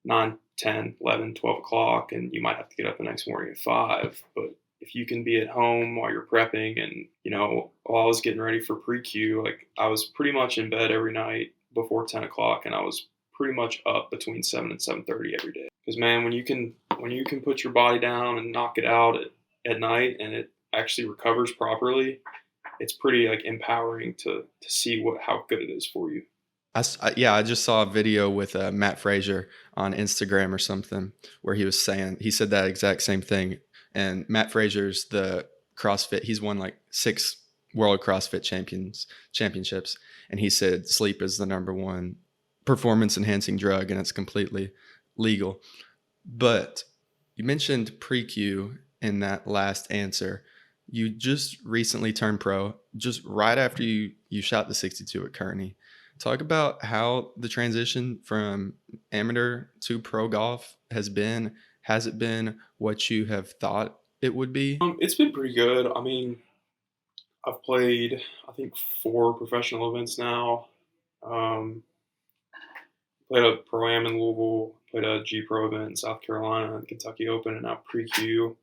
9, 10, 11, 12 o'clock, and you might have to get up the next morning at 5. But if you can be at home while you're prepping, and, while I was getting ready for pre-Q, like I was pretty much in bed every night before 10 o'clock, and I was pretty much up between 7 and 7:30 every day. Because, man, when you can put your body down and knock it out at night and it actually recovers properly, it's pretty like empowering to see how good it is for you. I just saw a video with Matt Frazier on Instagram or something where he said that exact same thing. And Matt Frazier's the CrossFit. He's won like 6 World CrossFit championships. And he said sleep is the number one performance enhancing drug, and it's completely legal. But you mentioned pre-Q in that last answer. You just recently turned pro, just right after you shot the 62 at Kearney. Talk about how the transition from amateur to pro golf has been. Has it been what you have thought it would be? It's been pretty good. I mean, I've played, I think, 4 professional events now. Played a Pro-Am in Louisville, played a G-Pro event in South Carolina, the Kentucky Open, and now pre-Q.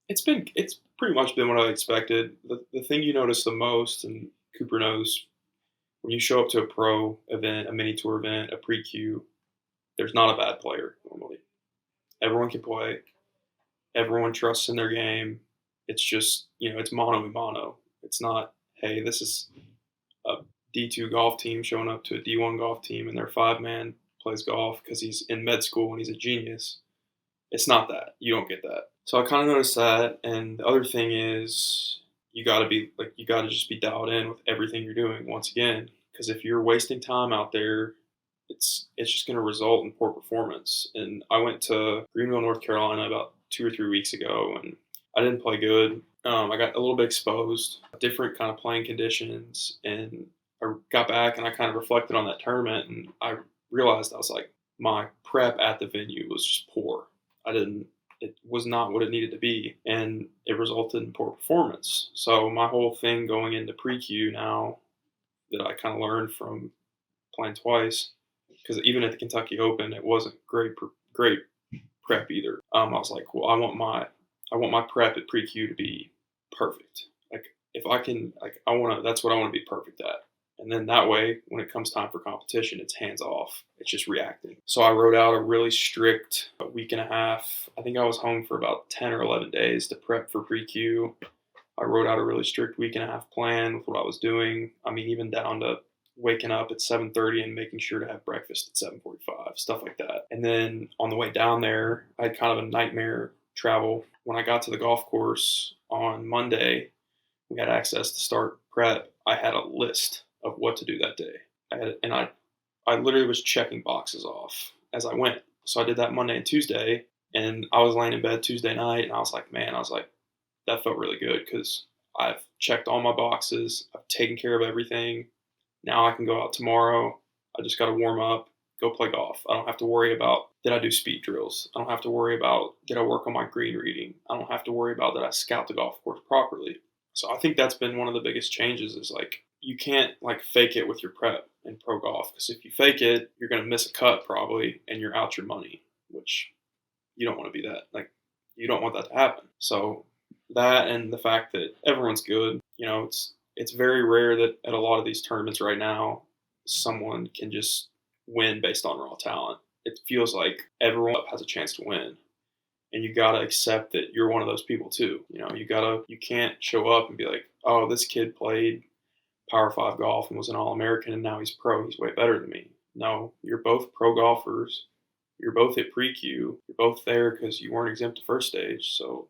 It's pretty much been what I expected. The thing you notice the most, and Cooper knows, when you show up to a pro event, a mini tour event, a pre-Q, there's not a bad player normally. Everyone can play. Everyone trusts in their game. It's just, it's mano a mano. It's not, hey, this is a D2 golf team showing up to a D1 golf team and their 5-man plays golf because he's in med school and he's a genius. It's not that. You don't get that. So I kind of noticed that. And the other thing is you got to just be dialed in with everything you're doing once again. Because if you're wasting time out there, it's just going to result in poor performance. And I went to Greenville, North Carolina about 2 or 3 weeks ago, and I didn't play good. I got a little bit exposed, different kind of playing conditions, and I got back and I kind of reflected on that tournament, and I realized I was like, my prep at the venue was just poor. It was not what it needed to be, and it resulted in poor performance. So my whole thing going into pre-Q now that I kind of learned from playing twice, because even at the Kentucky Open, it wasn't great prep either. I was like, well, I want my prep at pre-Q to be perfect. Like if I can, like that's what I want to be perfect at. And then that way, when it comes time for competition, it's hands off. It's just reacting. So I wrote out a really strict week and a half. I think I was home for about 10 or 11 days to prep for pre-Q. I wrote out a really strict week and a half plan with what I was doing. I mean, even down to waking up at 7:30 and making sure to have breakfast at 7:45, stuff like that. And then on the way down there, I had kind of a nightmare travel. When I got to the golf course on Monday, we had access to start prep. I had a list of what to do that day. I literally was checking boxes off as I went. So I did that Monday and Tuesday, and I was laying in bed Tuesday night, and I was like, that felt really good because I've checked all my boxes. I've taken care of everything. Now I can go out tomorrow. I just got to warm up, go play golf. I don't have to worry about, did I do speed drills? I don't have to worry about, did I work on my green reading? I don't have to worry about, did I scout the golf course properly? So I think that's been one of the biggest changes is like, you can't like fake it with your prep in pro golf, because if you fake it, you're going to miss a cut probably and you're out your money, which you don't want to be that. Like, you don't want that to happen. So that, and the fact that everyone's good, it's very rare that at a lot of these tournaments right now, someone can just win based on raw talent. It feels like everyone has a chance to win. And you gotta accept that you're one of those people too. You can't show up and be like, oh, this kid played Power 5 golf and was an All-American and now he's pro. He's way better than me. No, you're both pro golfers. You're both at pre-Q. You're both there because you weren't exempt to first stage. So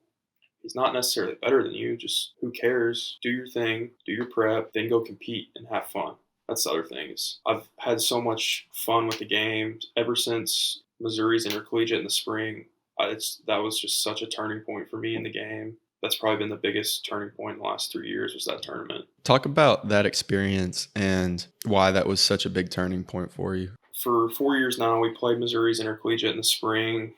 he's not necessarily better than you. Just who cares? Do your thing, do your prep, then go compete and have fun. That's the other thing. Is I've had so much fun with the game ever since Missouri's intercollegiate in the spring. That was just such a turning point for me in the game. That's probably been the biggest turning point in the last 3 years was that tournament. Talk about that experience and why that was such a big turning point for you. For 4 years now, we played Missouri's intercollegiate in the spring.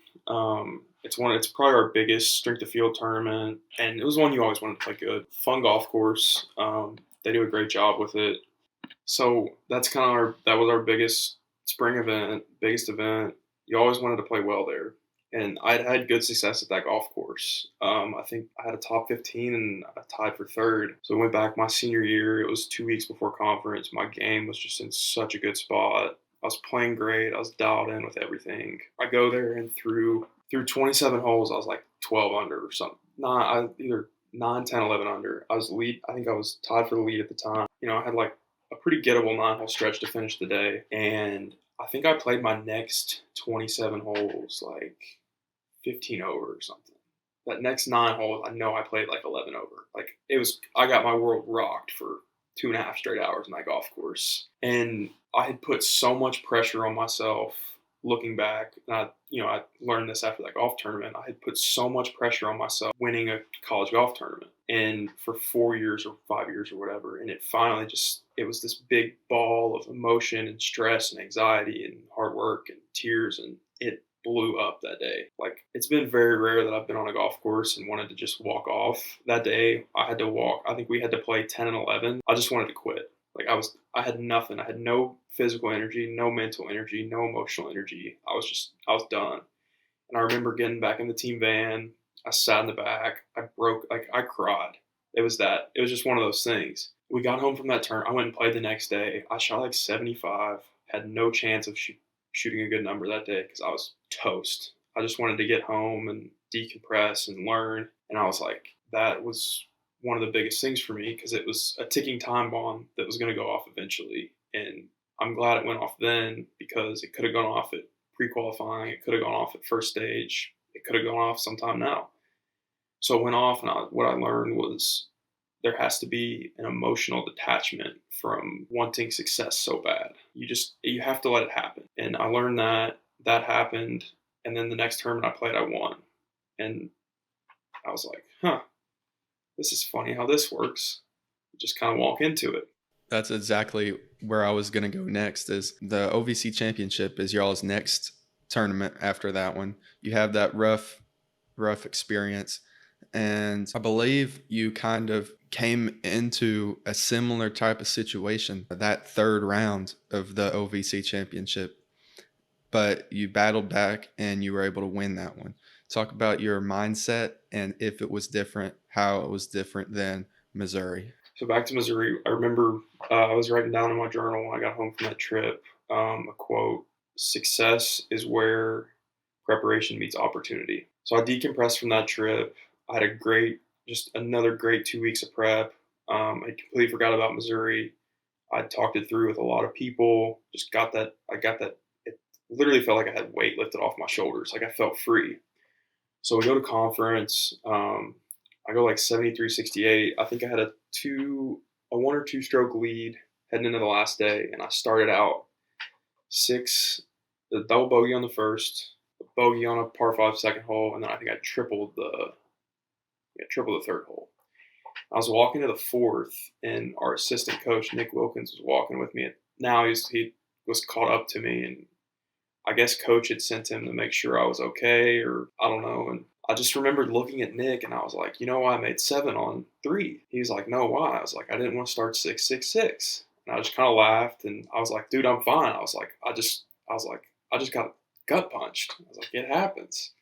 It's probably our biggest strength of field tournament, and it was one you always wanted to play good. Fun golf course. They do a great job with it. So that was our biggest spring event, biggest event. You always wanted to play well there. And I'd had good success at that golf course. I think I had a top 15 and I tied for third. So I went back my senior year. It was 2 weeks before conference. My game was just in such a good spot. I was playing great. I was dialed in with everything. I go there and through 27 holes, I was like 12 under or something. Either 9, 10, 11 under. I was lead. I think I was tied for the lead at the time. I had like a pretty gettable 9-hole stretch to finish the day. And I think I played my next 27 holes like 15 over or something. That next 9 holes, I know I played like 11 over. Like I got my world rocked for 2.5 straight hours in that golf course. And I had put so much pressure on myself looking back. And I learned this after that golf tournament. I had put so much pressure on myself winning a college golf tournament. And for 4 years or 5 years or whatever. And it finally it was this big ball of emotion and stress and anxiety and hard work and tears. And it blew up that day. Like, it's been very rare that I've been on a golf course and wanted to just walk off. That day, I had to walk. I think we had to play 10 and 11. I just wanted to quit. Like, I had nothing. I had no physical energy, no mental energy, no emotional energy. I was done. And I remember getting back in the team van. I sat in the back. I cried. It was just one of those things. We got home from that turn. I went and played the next day. I shot like 75, had no chance of shooting a good number that day because I was toast. I just wanted to get home and decompress and learn. And I was like, that was one of the biggest things for me because it was a ticking time bomb that was going to go off eventually. And I'm glad it went off then because it could have gone off at pre-qualifying. It could have gone off at first stage. It could have gone off sometime now. So it went off, and what I learned was there has to be an emotional detachment from wanting success so bad. You have to let it happen. And I learned that happened. And then the next tournament I played, I won. And I was like, this is funny how this works. You just kind of walk into it. That's exactly where I was going to go next. Is the OVC Championship is y'all's next tournament after that one. You have that rough experience. And I believe you kind of came into a similar type of situation that third round of the OVC Championship, but you battled back and you were able to win that one. Talk about your mindset and if it was different, how it was different than Missouri. So back to Missouri, I remember I was writing down in my journal when I got home from that trip a quote: "Success is where preparation meets opportunity." So I decompressed from that trip. I had another great 2 weeks of prep. I completely forgot about Missouri. I talked it through with a lot of people. I got that. It literally felt like I had weight lifted off my shoulders. Like I felt free. So we go to conference. I go like 73, 68. I think I had a 1 or 2 stroke lead heading into the last day. And I started out the double bogey on the first, a bogey on a par 5 second hole. And then I think I tripled the third hole. I was walking to the fourth, and our assistant coach, Nick Wilkins, was walking with me. Now he was caught up to me, and I guess coach had sent him to make sure I was okay, or I don't know. And I just remembered looking at Nick, and I was like, you know why I made 7 on 3? He was like, no, why? I was like, I didn't want to start 6-6-6. And I just kind of laughed, and I was like, dude, I'm fine. I just got gut punched. I was like, it happens.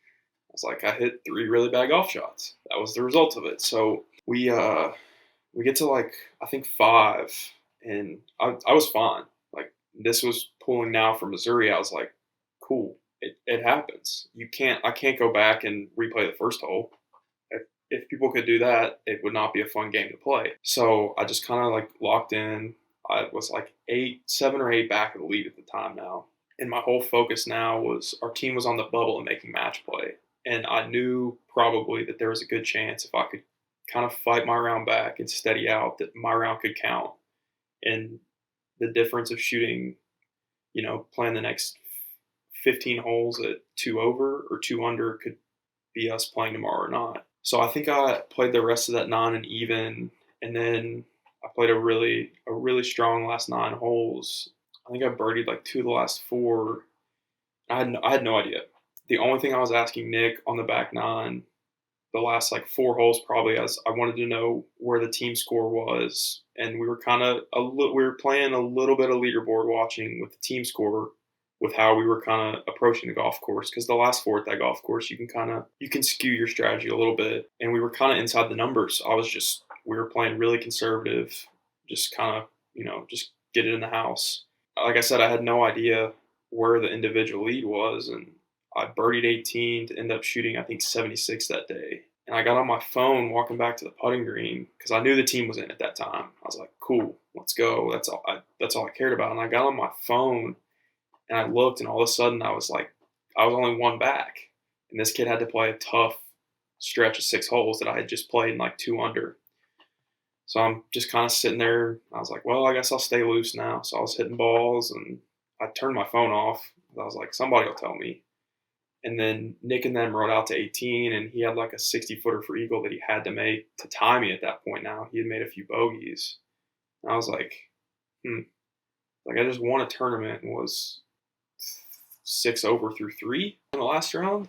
I was like, I hit 3 really bad golf shots. That was the result of it. So we get to like I think 5, and I was fine. Like this was pulling now from Missouri. I was like, cool. It happens. I can't go back and replay the first hole. If people could do that, it would not be a fun game to play. So I just kind of like locked in. I was like 7 or 8 back of the lead at the time now. And my whole focus now was our team was on the bubble and making match play. And I knew probably that there was a good chance if I could kind of fight my round back and steady out that my round could count. And the difference of shooting, playing the next 15 holes at 2 over or 2 under could be us playing tomorrow or not. So I think I played the rest of that 9 and even, and then I played a really strong last 9 holes. I think I birdied like 2 of the last 4. I had no idea. The only thing I was asking Nick on the back 9, the last like 4 holes probably, as I wanted to know where the team score was, and we were we were playing a little bit of leaderboard watching with the team score, with how we were kind of approaching the golf course, because the last 4 at that golf course you can skew your strategy a little bit, and we were kind of inside the numbers. We were playing really conservative, just kind of just get it in the house. Like I said, I had no idea where the individual lead was, and I birdied 18 to end up shooting, I think, 76 that day. And I got on my phone walking back to the putting green because I knew the team was in at that time. I was like, cool, let's go. That's all I cared about. And I got on my phone and I looked, and all of a sudden I was only 1 back. And this kid had to play a tough stretch of 6 holes that I had just played in like 2 under. So I'm just kind of sitting there. I was like, well, I guess I'll stay loose now. So I was hitting balls, and I turned my phone off. I was like, somebody will tell me. And then Nick and them rode out to 18, and he had like a 60-footer for eagle that he had to make to tie me at that point now. He had made a few bogeys. And I was like, like I just won a tournament and was 6 over through 3 in the last round.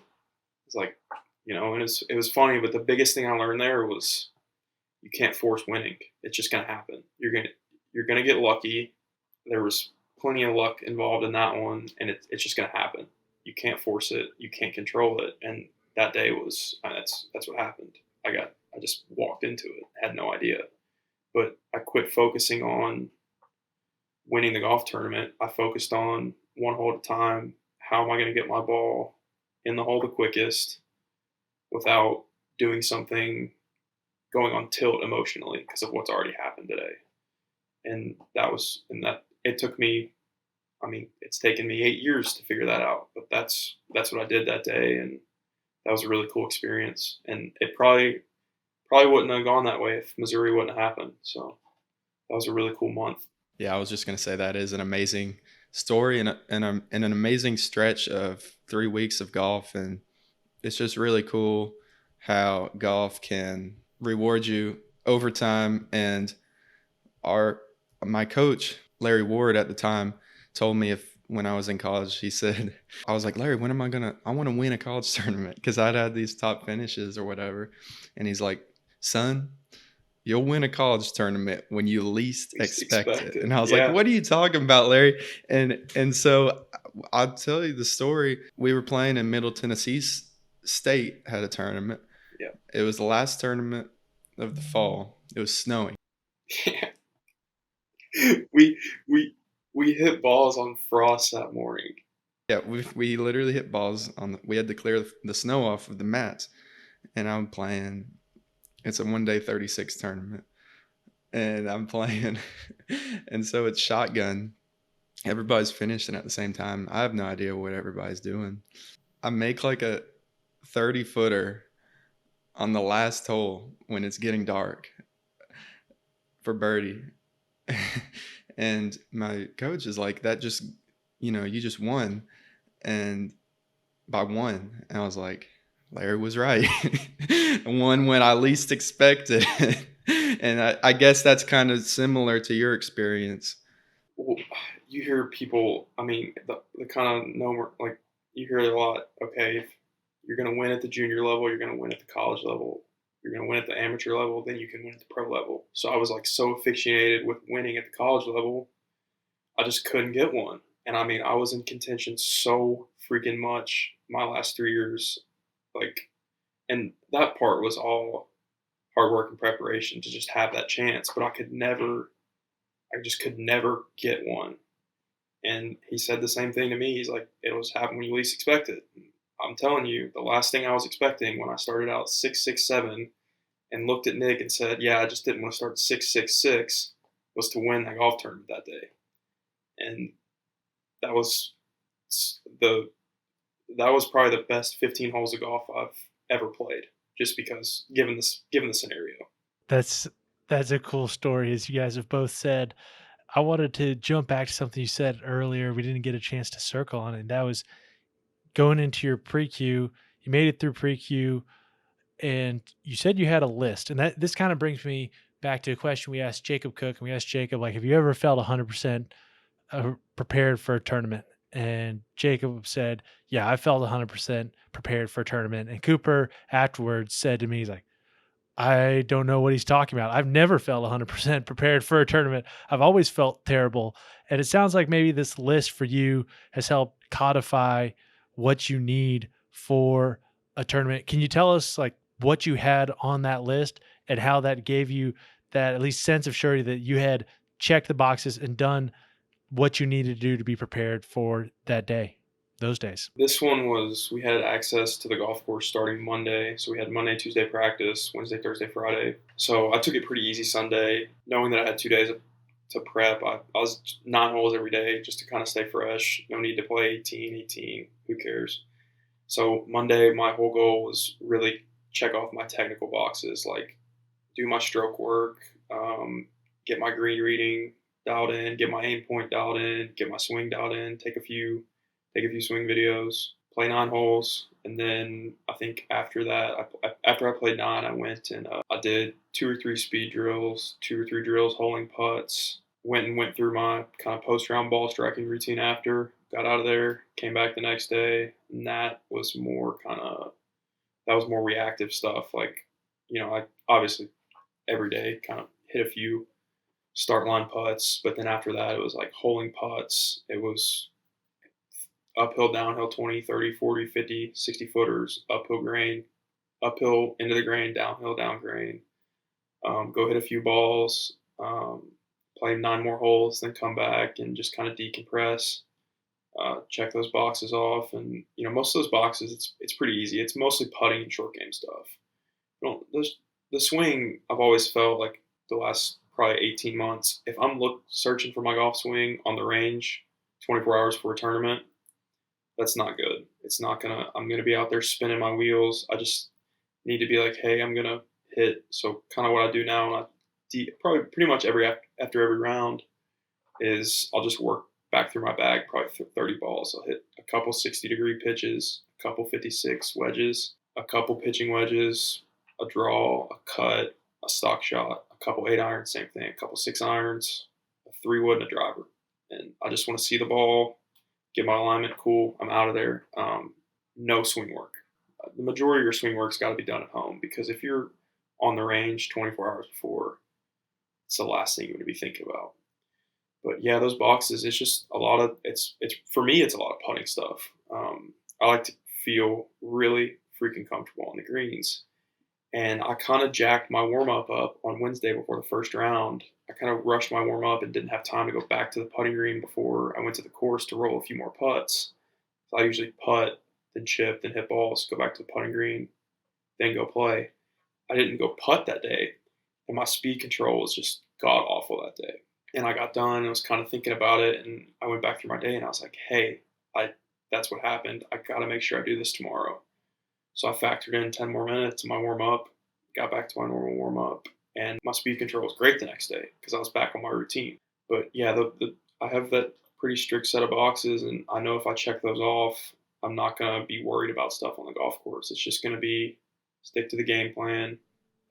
It's like, and it was funny, but the biggest thing I learned there was you can't force winning. It's just going to happen. You're going to get lucky. There was plenty of luck involved in that one, and it's just going to happen. You can't force it. You can't control it. And that day that's what happened. I just walked into it. Had no idea. But I quit focusing on winning the golf tournament. I focused on 1 hole at a time. How am I going to get my ball in the hole the quickest without doing something going on tilt emotionally because of what's already happened today? And it took me, it's taken me 8 years to figure that out, but that's what I did that day. And that was a really cool experience. And it probably wouldn't have gone that way if Missouri wouldn't have happened. So that was a really cool month. Yeah, I was just going to say that is an amazing story and an amazing stretch of 3 weeks of golf. And it's just really cool how golf can reward you over time. And my coach, Larry Ward, at the time told me when I was in college, he said, I was like, Larry, when am I want to win a college tournament? Because I'd had these top finishes or whatever. And he's like, son, you'll win a college tournament when you least expect it. And I was like, what are you talking about, Larry? And so I'll tell you the story. We were playing in Middle Tennessee State, had a tournament. Yeah. It was the last tournament of the fall. It was snowing. Yeah. We hit balls on frost that morning. Yeah, we literally hit balls we had to clear the snow off of the mats. And I'm playing. It's a 1-day 36 tournament. And I'm playing. And so it's shotgun. Everybody's finishing at the same time. I have no idea what everybody's doing. I make like a 30-footer on the last hole when it's getting dark for birdie. And my coach is like, that just, you just won. And by 1. And I was like, Larry was right. One when I least expected. And I guess that's kind of similar to your experience. well, you hear people, I mean, the kind of number, like, you hear it a lot. Okay, if you're going to win at the junior level, you're going to win at the college level, you're going to win at the amateur level, then you can win at the pro level. So I was like so aficionated with winning at the college level, I just couldn't get one. And I mean, I was in contention so freaking much my last 3 years. Like, and that part was all hard work and preparation to just have that chance. But I just could never get one. And he said the same thing to me. He's like, it'll just happen when you least expect it. I'm telling you, the last thing I was expecting when I started out 6'6", 6'7", and looked at Nick and said, yeah, I just didn't want to start 6'6", 6", was to win that golf tournament that day. And that was the that was probably the best 15 holes of golf I've ever played, just because given the scenario. That's that's a cool story, as you guys have both said. I wanted to jump back to something you said earlier. We didn't get a chance to circle on it. And that was going into your pre-Q. You made it through pre-Q, and you said you had a list. And that this kind of brings me back to a question we asked Jacob Cook, and we asked Jacob, like, have you ever felt 100% prepared for a tournament? And Jacob said, yeah, I felt 100% prepared for a tournament. And Cooper afterwards said to me, he's like, I don't know what he's talking about. I've never felt 100% prepared for a tournament. I've always felt terrible. And it sounds like maybe this list for you has helped codify what you need for a tournament. Can you tell us like what you had on that list and how that gave you that at least sense of surety that you had checked the boxes and done what you needed to do to be prepared for that day, those days? This one was, we had access to the golf course starting Monday. So we had Monday, Tuesday practice, Wednesday, Thursday, Friday. So I took it pretty easy Sunday, knowing that I had 2 days to prep. I was 9 holes every day just to kind of stay fresh. No need to play 18. Who cares? So Monday, my whole goal was really check off my technical boxes, like do my stroke work, get my green reading dialed in, get my aim point dialed in, get my swing dialed in, take a few swing videos, play 9 holes, and then I think after that, after I played 9, I went and I did 2 or 3 speed drills, 2 or 3 drills, holing putts. Went through my kind of post round ball striking routine after. Got out of there, came back the next day, and that was more reactive stuff. Like, I obviously every day kind of hit a few start line putts, but then after that it was like holing putts. It was uphill, downhill, 20, 30, 40, 50, 60 footers, uphill grain, uphill into the grain, downhill, down grain. Go hit a few balls, play 9 more holes, then come back and just kind of decompress, check those boxes off. And, most of those boxes, it's pretty easy. It's mostly putting and short game stuff. The swing, I've always felt like the last probably 18 months, if I'm searching for my golf swing on the range 24 hours for a tournament, that's not good. I'm gonna be out there spinning my wheels. I just need to be like, hey, I'm gonna hit. So kind of what I do now, and probably pretty much after every round is I'll just work back through my bag, probably 30 balls. I'll hit a couple 60-degree pitches, a couple 56 wedges, a couple pitching wedges, a draw, a cut, a stock shot, a couple 8-irons, same thing, a couple 6-irons, a 3-wood, and a driver. And I just want to see the ball, get my alignment cool. I'm out of there. No swing work. The majority of your swing work's got to be done at home, because if you're on the range 24 hours before, it's the last thing you want to be thinking about. But yeah, those boxes, it's just a lot of, it's for me, it's a lot of putting stuff. I like to feel really freaking comfortable on the greens. And I kind of jacked my warm up on Wednesday before the first round. I kind of rushed my warm up and didn't have time to go back to the putting green before I went to the course to roll a few more putts. So I usually putt, then chip, then hit balls, go back to the putting green, then go play. I didn't go putt that day, and my speed control was just god awful that day. And I got done and I was kind of thinking about it, and I went back through my day and I was like, hey, that's what happened. I got to make sure I do this tomorrow. So I factored in 10 more minutes in my warm up, got back to my normal warm up, and my speed control was great the next day because I was back on my routine. But yeah, I have that pretty strict set of boxes, and I know if I check those off, I'm not going to be worried about stuff on the golf course. It's just going to be stick to the game plan,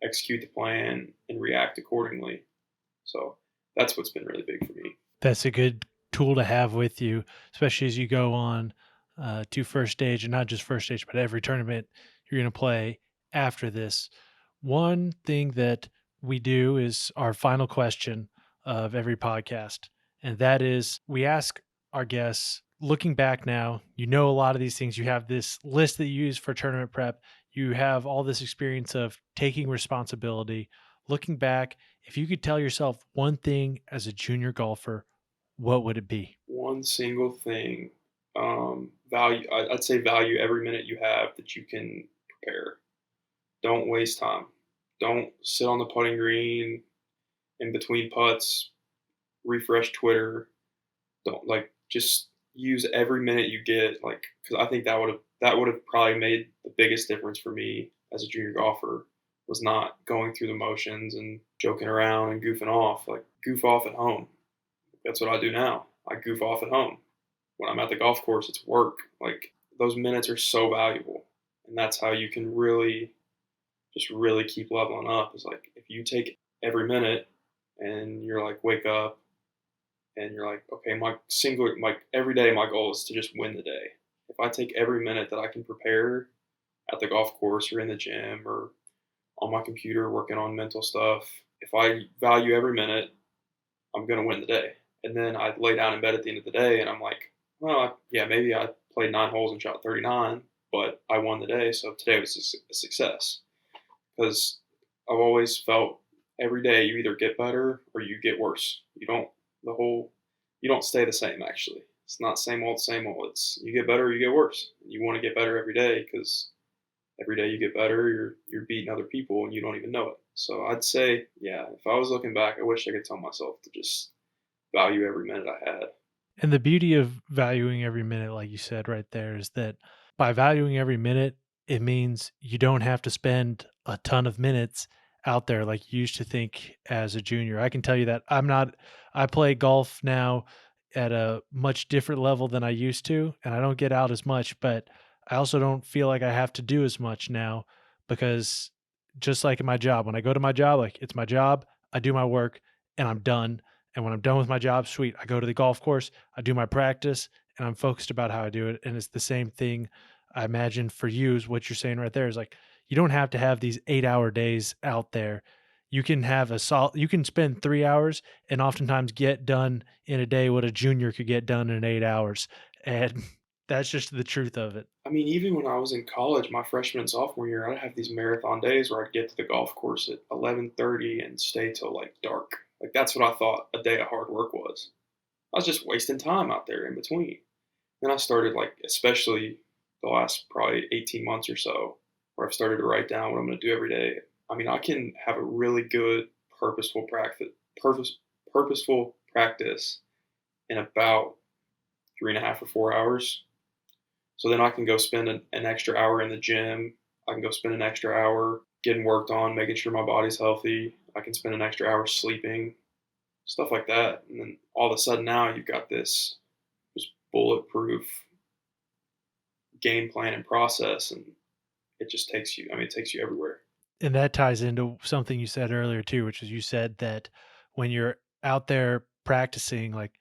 execute the plan, and react accordingly. So that's what's been really big for me. That's a good tool to have with you, especially as you go on to first stage, and not just first stage, but every tournament you're going to play after this. One thing that we do is our final question of every podcast, and that is we ask our guests, looking back now, you know a lot of these things. You have this list that you use for tournament prep. You have all this experience of taking responsibility. Looking back, if you could tell yourself one thing as a junior golfer, what would it be? One single thing, value. I'd say value every minute you have that you can prepare. Don't waste time. Don't sit on the putting green in between putts. Refresh Twitter. Don't just use every minute you get. Because I think that would have probably made the biggest difference for me as a junior golfer, was not going through the motions and joking around and goofing off. Like, goof off at home. That's what I do now. I goof off at home. When I'm at the golf course, it's work. Like, those minutes are so valuable, and that's how you can really keep leveling up. Is like, if you take every minute and you're like, wake up and you're like, okay, every day my goal is to just win the day. If I take every minute that I can prepare at the golf course or in the gym or on my computer working on mental stuff, if I value every minute, I'm gonna win the day. And then I lay down in bed at the end of the day and I'm like, well, yeah, maybe I played 9 holes and shot 39, but I won the day, so today was a success. Because I've always felt every day you either get better or you get worse. The whole you don't stay the same. Actually, it's not same old. It's you get better or you get worse. You want to get better every day, because every day you get better, you're beating other people and you don't even know it. So I'd say, yeah, if I was looking back, I wish I could tell myself to just value every minute I had. And the beauty of valuing every minute, like you said right there, is that by valuing every minute, it means you don't have to spend a ton of minutes out there like you used to think as a junior. I can tell you that I play golf now at a much different level than I used to, and I don't get out as much, but I also don't feel like I have to do as much now because just like in my job, when I go to my job, like it's my job, I do my work and I'm done. And when I'm done with my job, sweet, I go to the golf course, I do my practice, and I'm focused about how I do it. And it's the same thing I imagine for you is what you're saying right there is like you don't have to have these 8-hour days out there. You can have you can spend 3 hours and oftentimes get done in a day what a junior could get done in 8 hours. And that's just the truth of it. I mean, even when I was in college, my freshman and sophomore year, I'd have these marathon days where I'd get to the golf course at 11:30 and stay till like dark. Like, that's what I thought a day of hard work was. I was just wasting time out there in between. Then I started, like, especially the last probably 18 months or so, where I've started to write down what I'm going to do every day. I mean, I can have a really good purposeful practice in about 3.5 or 4 hours. So then I can go spend an extra hour in the gym. I can go spend an extra hour getting worked on, making sure my body's healthy. I can spend an extra hour sleeping, stuff like that. And then all of a sudden now you've got this bulletproof game plan and process, and it just takes you. I mean, it takes you everywhere. And that ties into something you said earlier too, which is you said that when you're out there practicing, like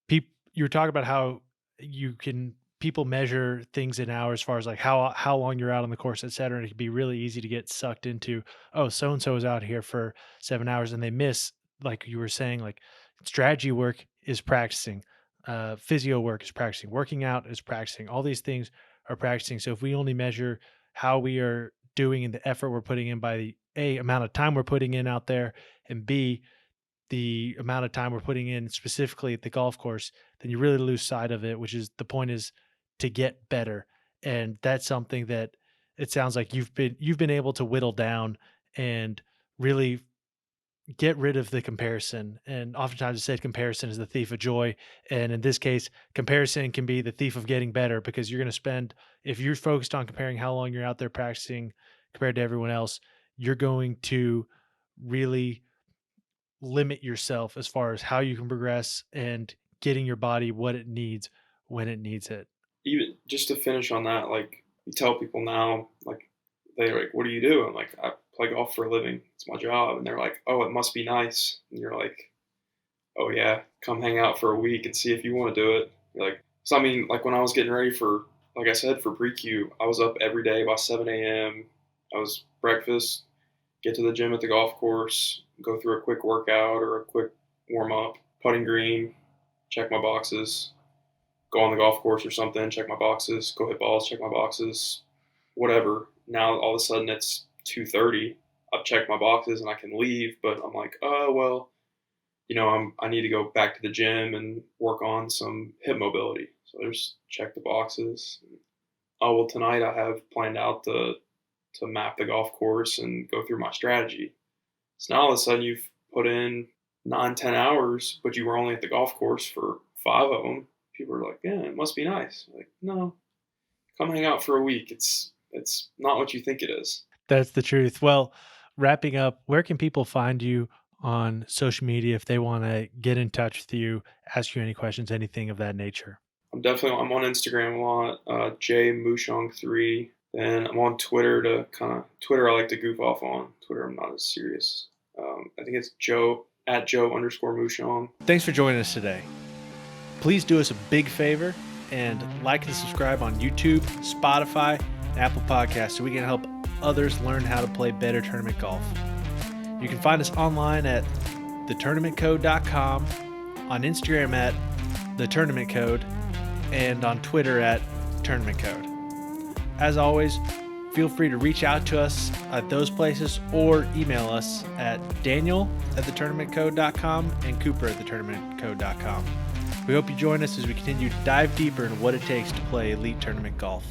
you were talking about how you can people measure things in hours as far as like how long you're out on the course, et cetera. And it can be really easy to get sucked into, oh, so and so is out here for 7 hours and they miss, like you were saying, like strategy work is practicing, physio work is practicing, working out is practicing, all these things are practicing. So if we only measure how we are doing and the effort we're putting in by the A amount of time we're putting in out there, and B the amount of time we're putting in specifically at the golf course, then you really lose sight of it, which is the point is to get better. And that's something that it sounds like you've been able to whittle down and really get rid of the comparison. And oftentimes I said comparison is the thief of joy. And in this case, comparison can be the thief of getting better because you're going to spend, if you're focused on comparing how long you're out there practicing compared to everyone else, you're going to really limit yourself as far as how you can progress and getting your body what it needs when it needs it. Even just to finish on that, like, you tell people now, like, they're like, "What do you do?" I'm like, "I play golf for a living. It's my job." And they're like, "Oh, it must be nice." And you're like, oh yeah, come hang out for a week and see if you want to do it. Like, so I mean, like when I was getting ready for, like I said, for pre-Q, I was up every day by 7 a.m. I was breakfast, get to the gym at the golf course, go through a quick workout or a quick warm up, putting green, check my boxes, go on the golf course or something, check my boxes, go hit balls, check my boxes, whatever. Now all of a sudden it's 2:30. I've checked my boxes and I can leave, but I'm like, oh well, I need to go back to the gym and work on some hip mobility. So there's check the boxes. Oh well, tonight I have planned out to map the golf course and go through my strategy. So now all of a sudden you've put in 9-10 hours, but you were only at the golf course for 5 of them. People are like, yeah, it must be nice. Like, no, come hang out for a week. It's not what you think it is. That's the truth. Well, wrapping up, where can people find you on social media if they want to get in touch with you, ask you any questions, anything of that nature? I'm on Instagram a lot, J Muschong3. Then I'm on Twitter Twitter I like to goof off on. Twitter I'm not as serious. I think it's Joe @Joe_Muschong. Thanks for joining us today. Please do us a big favor and like and subscribe on YouTube, Spotify, and Apple Podcasts so we can help others learn how to play better tournament golf. You can find us online at thetournamentcode.com, on Instagram at thetournamentcode, and on Twitter at tournamentcode. As always, feel free to reach out to us at those places or email us at daniel@thetournamentcode.com and cooper@thetournamentcode.com. We hope you join us as we continue to dive deeper into what it takes to play elite tournament golf.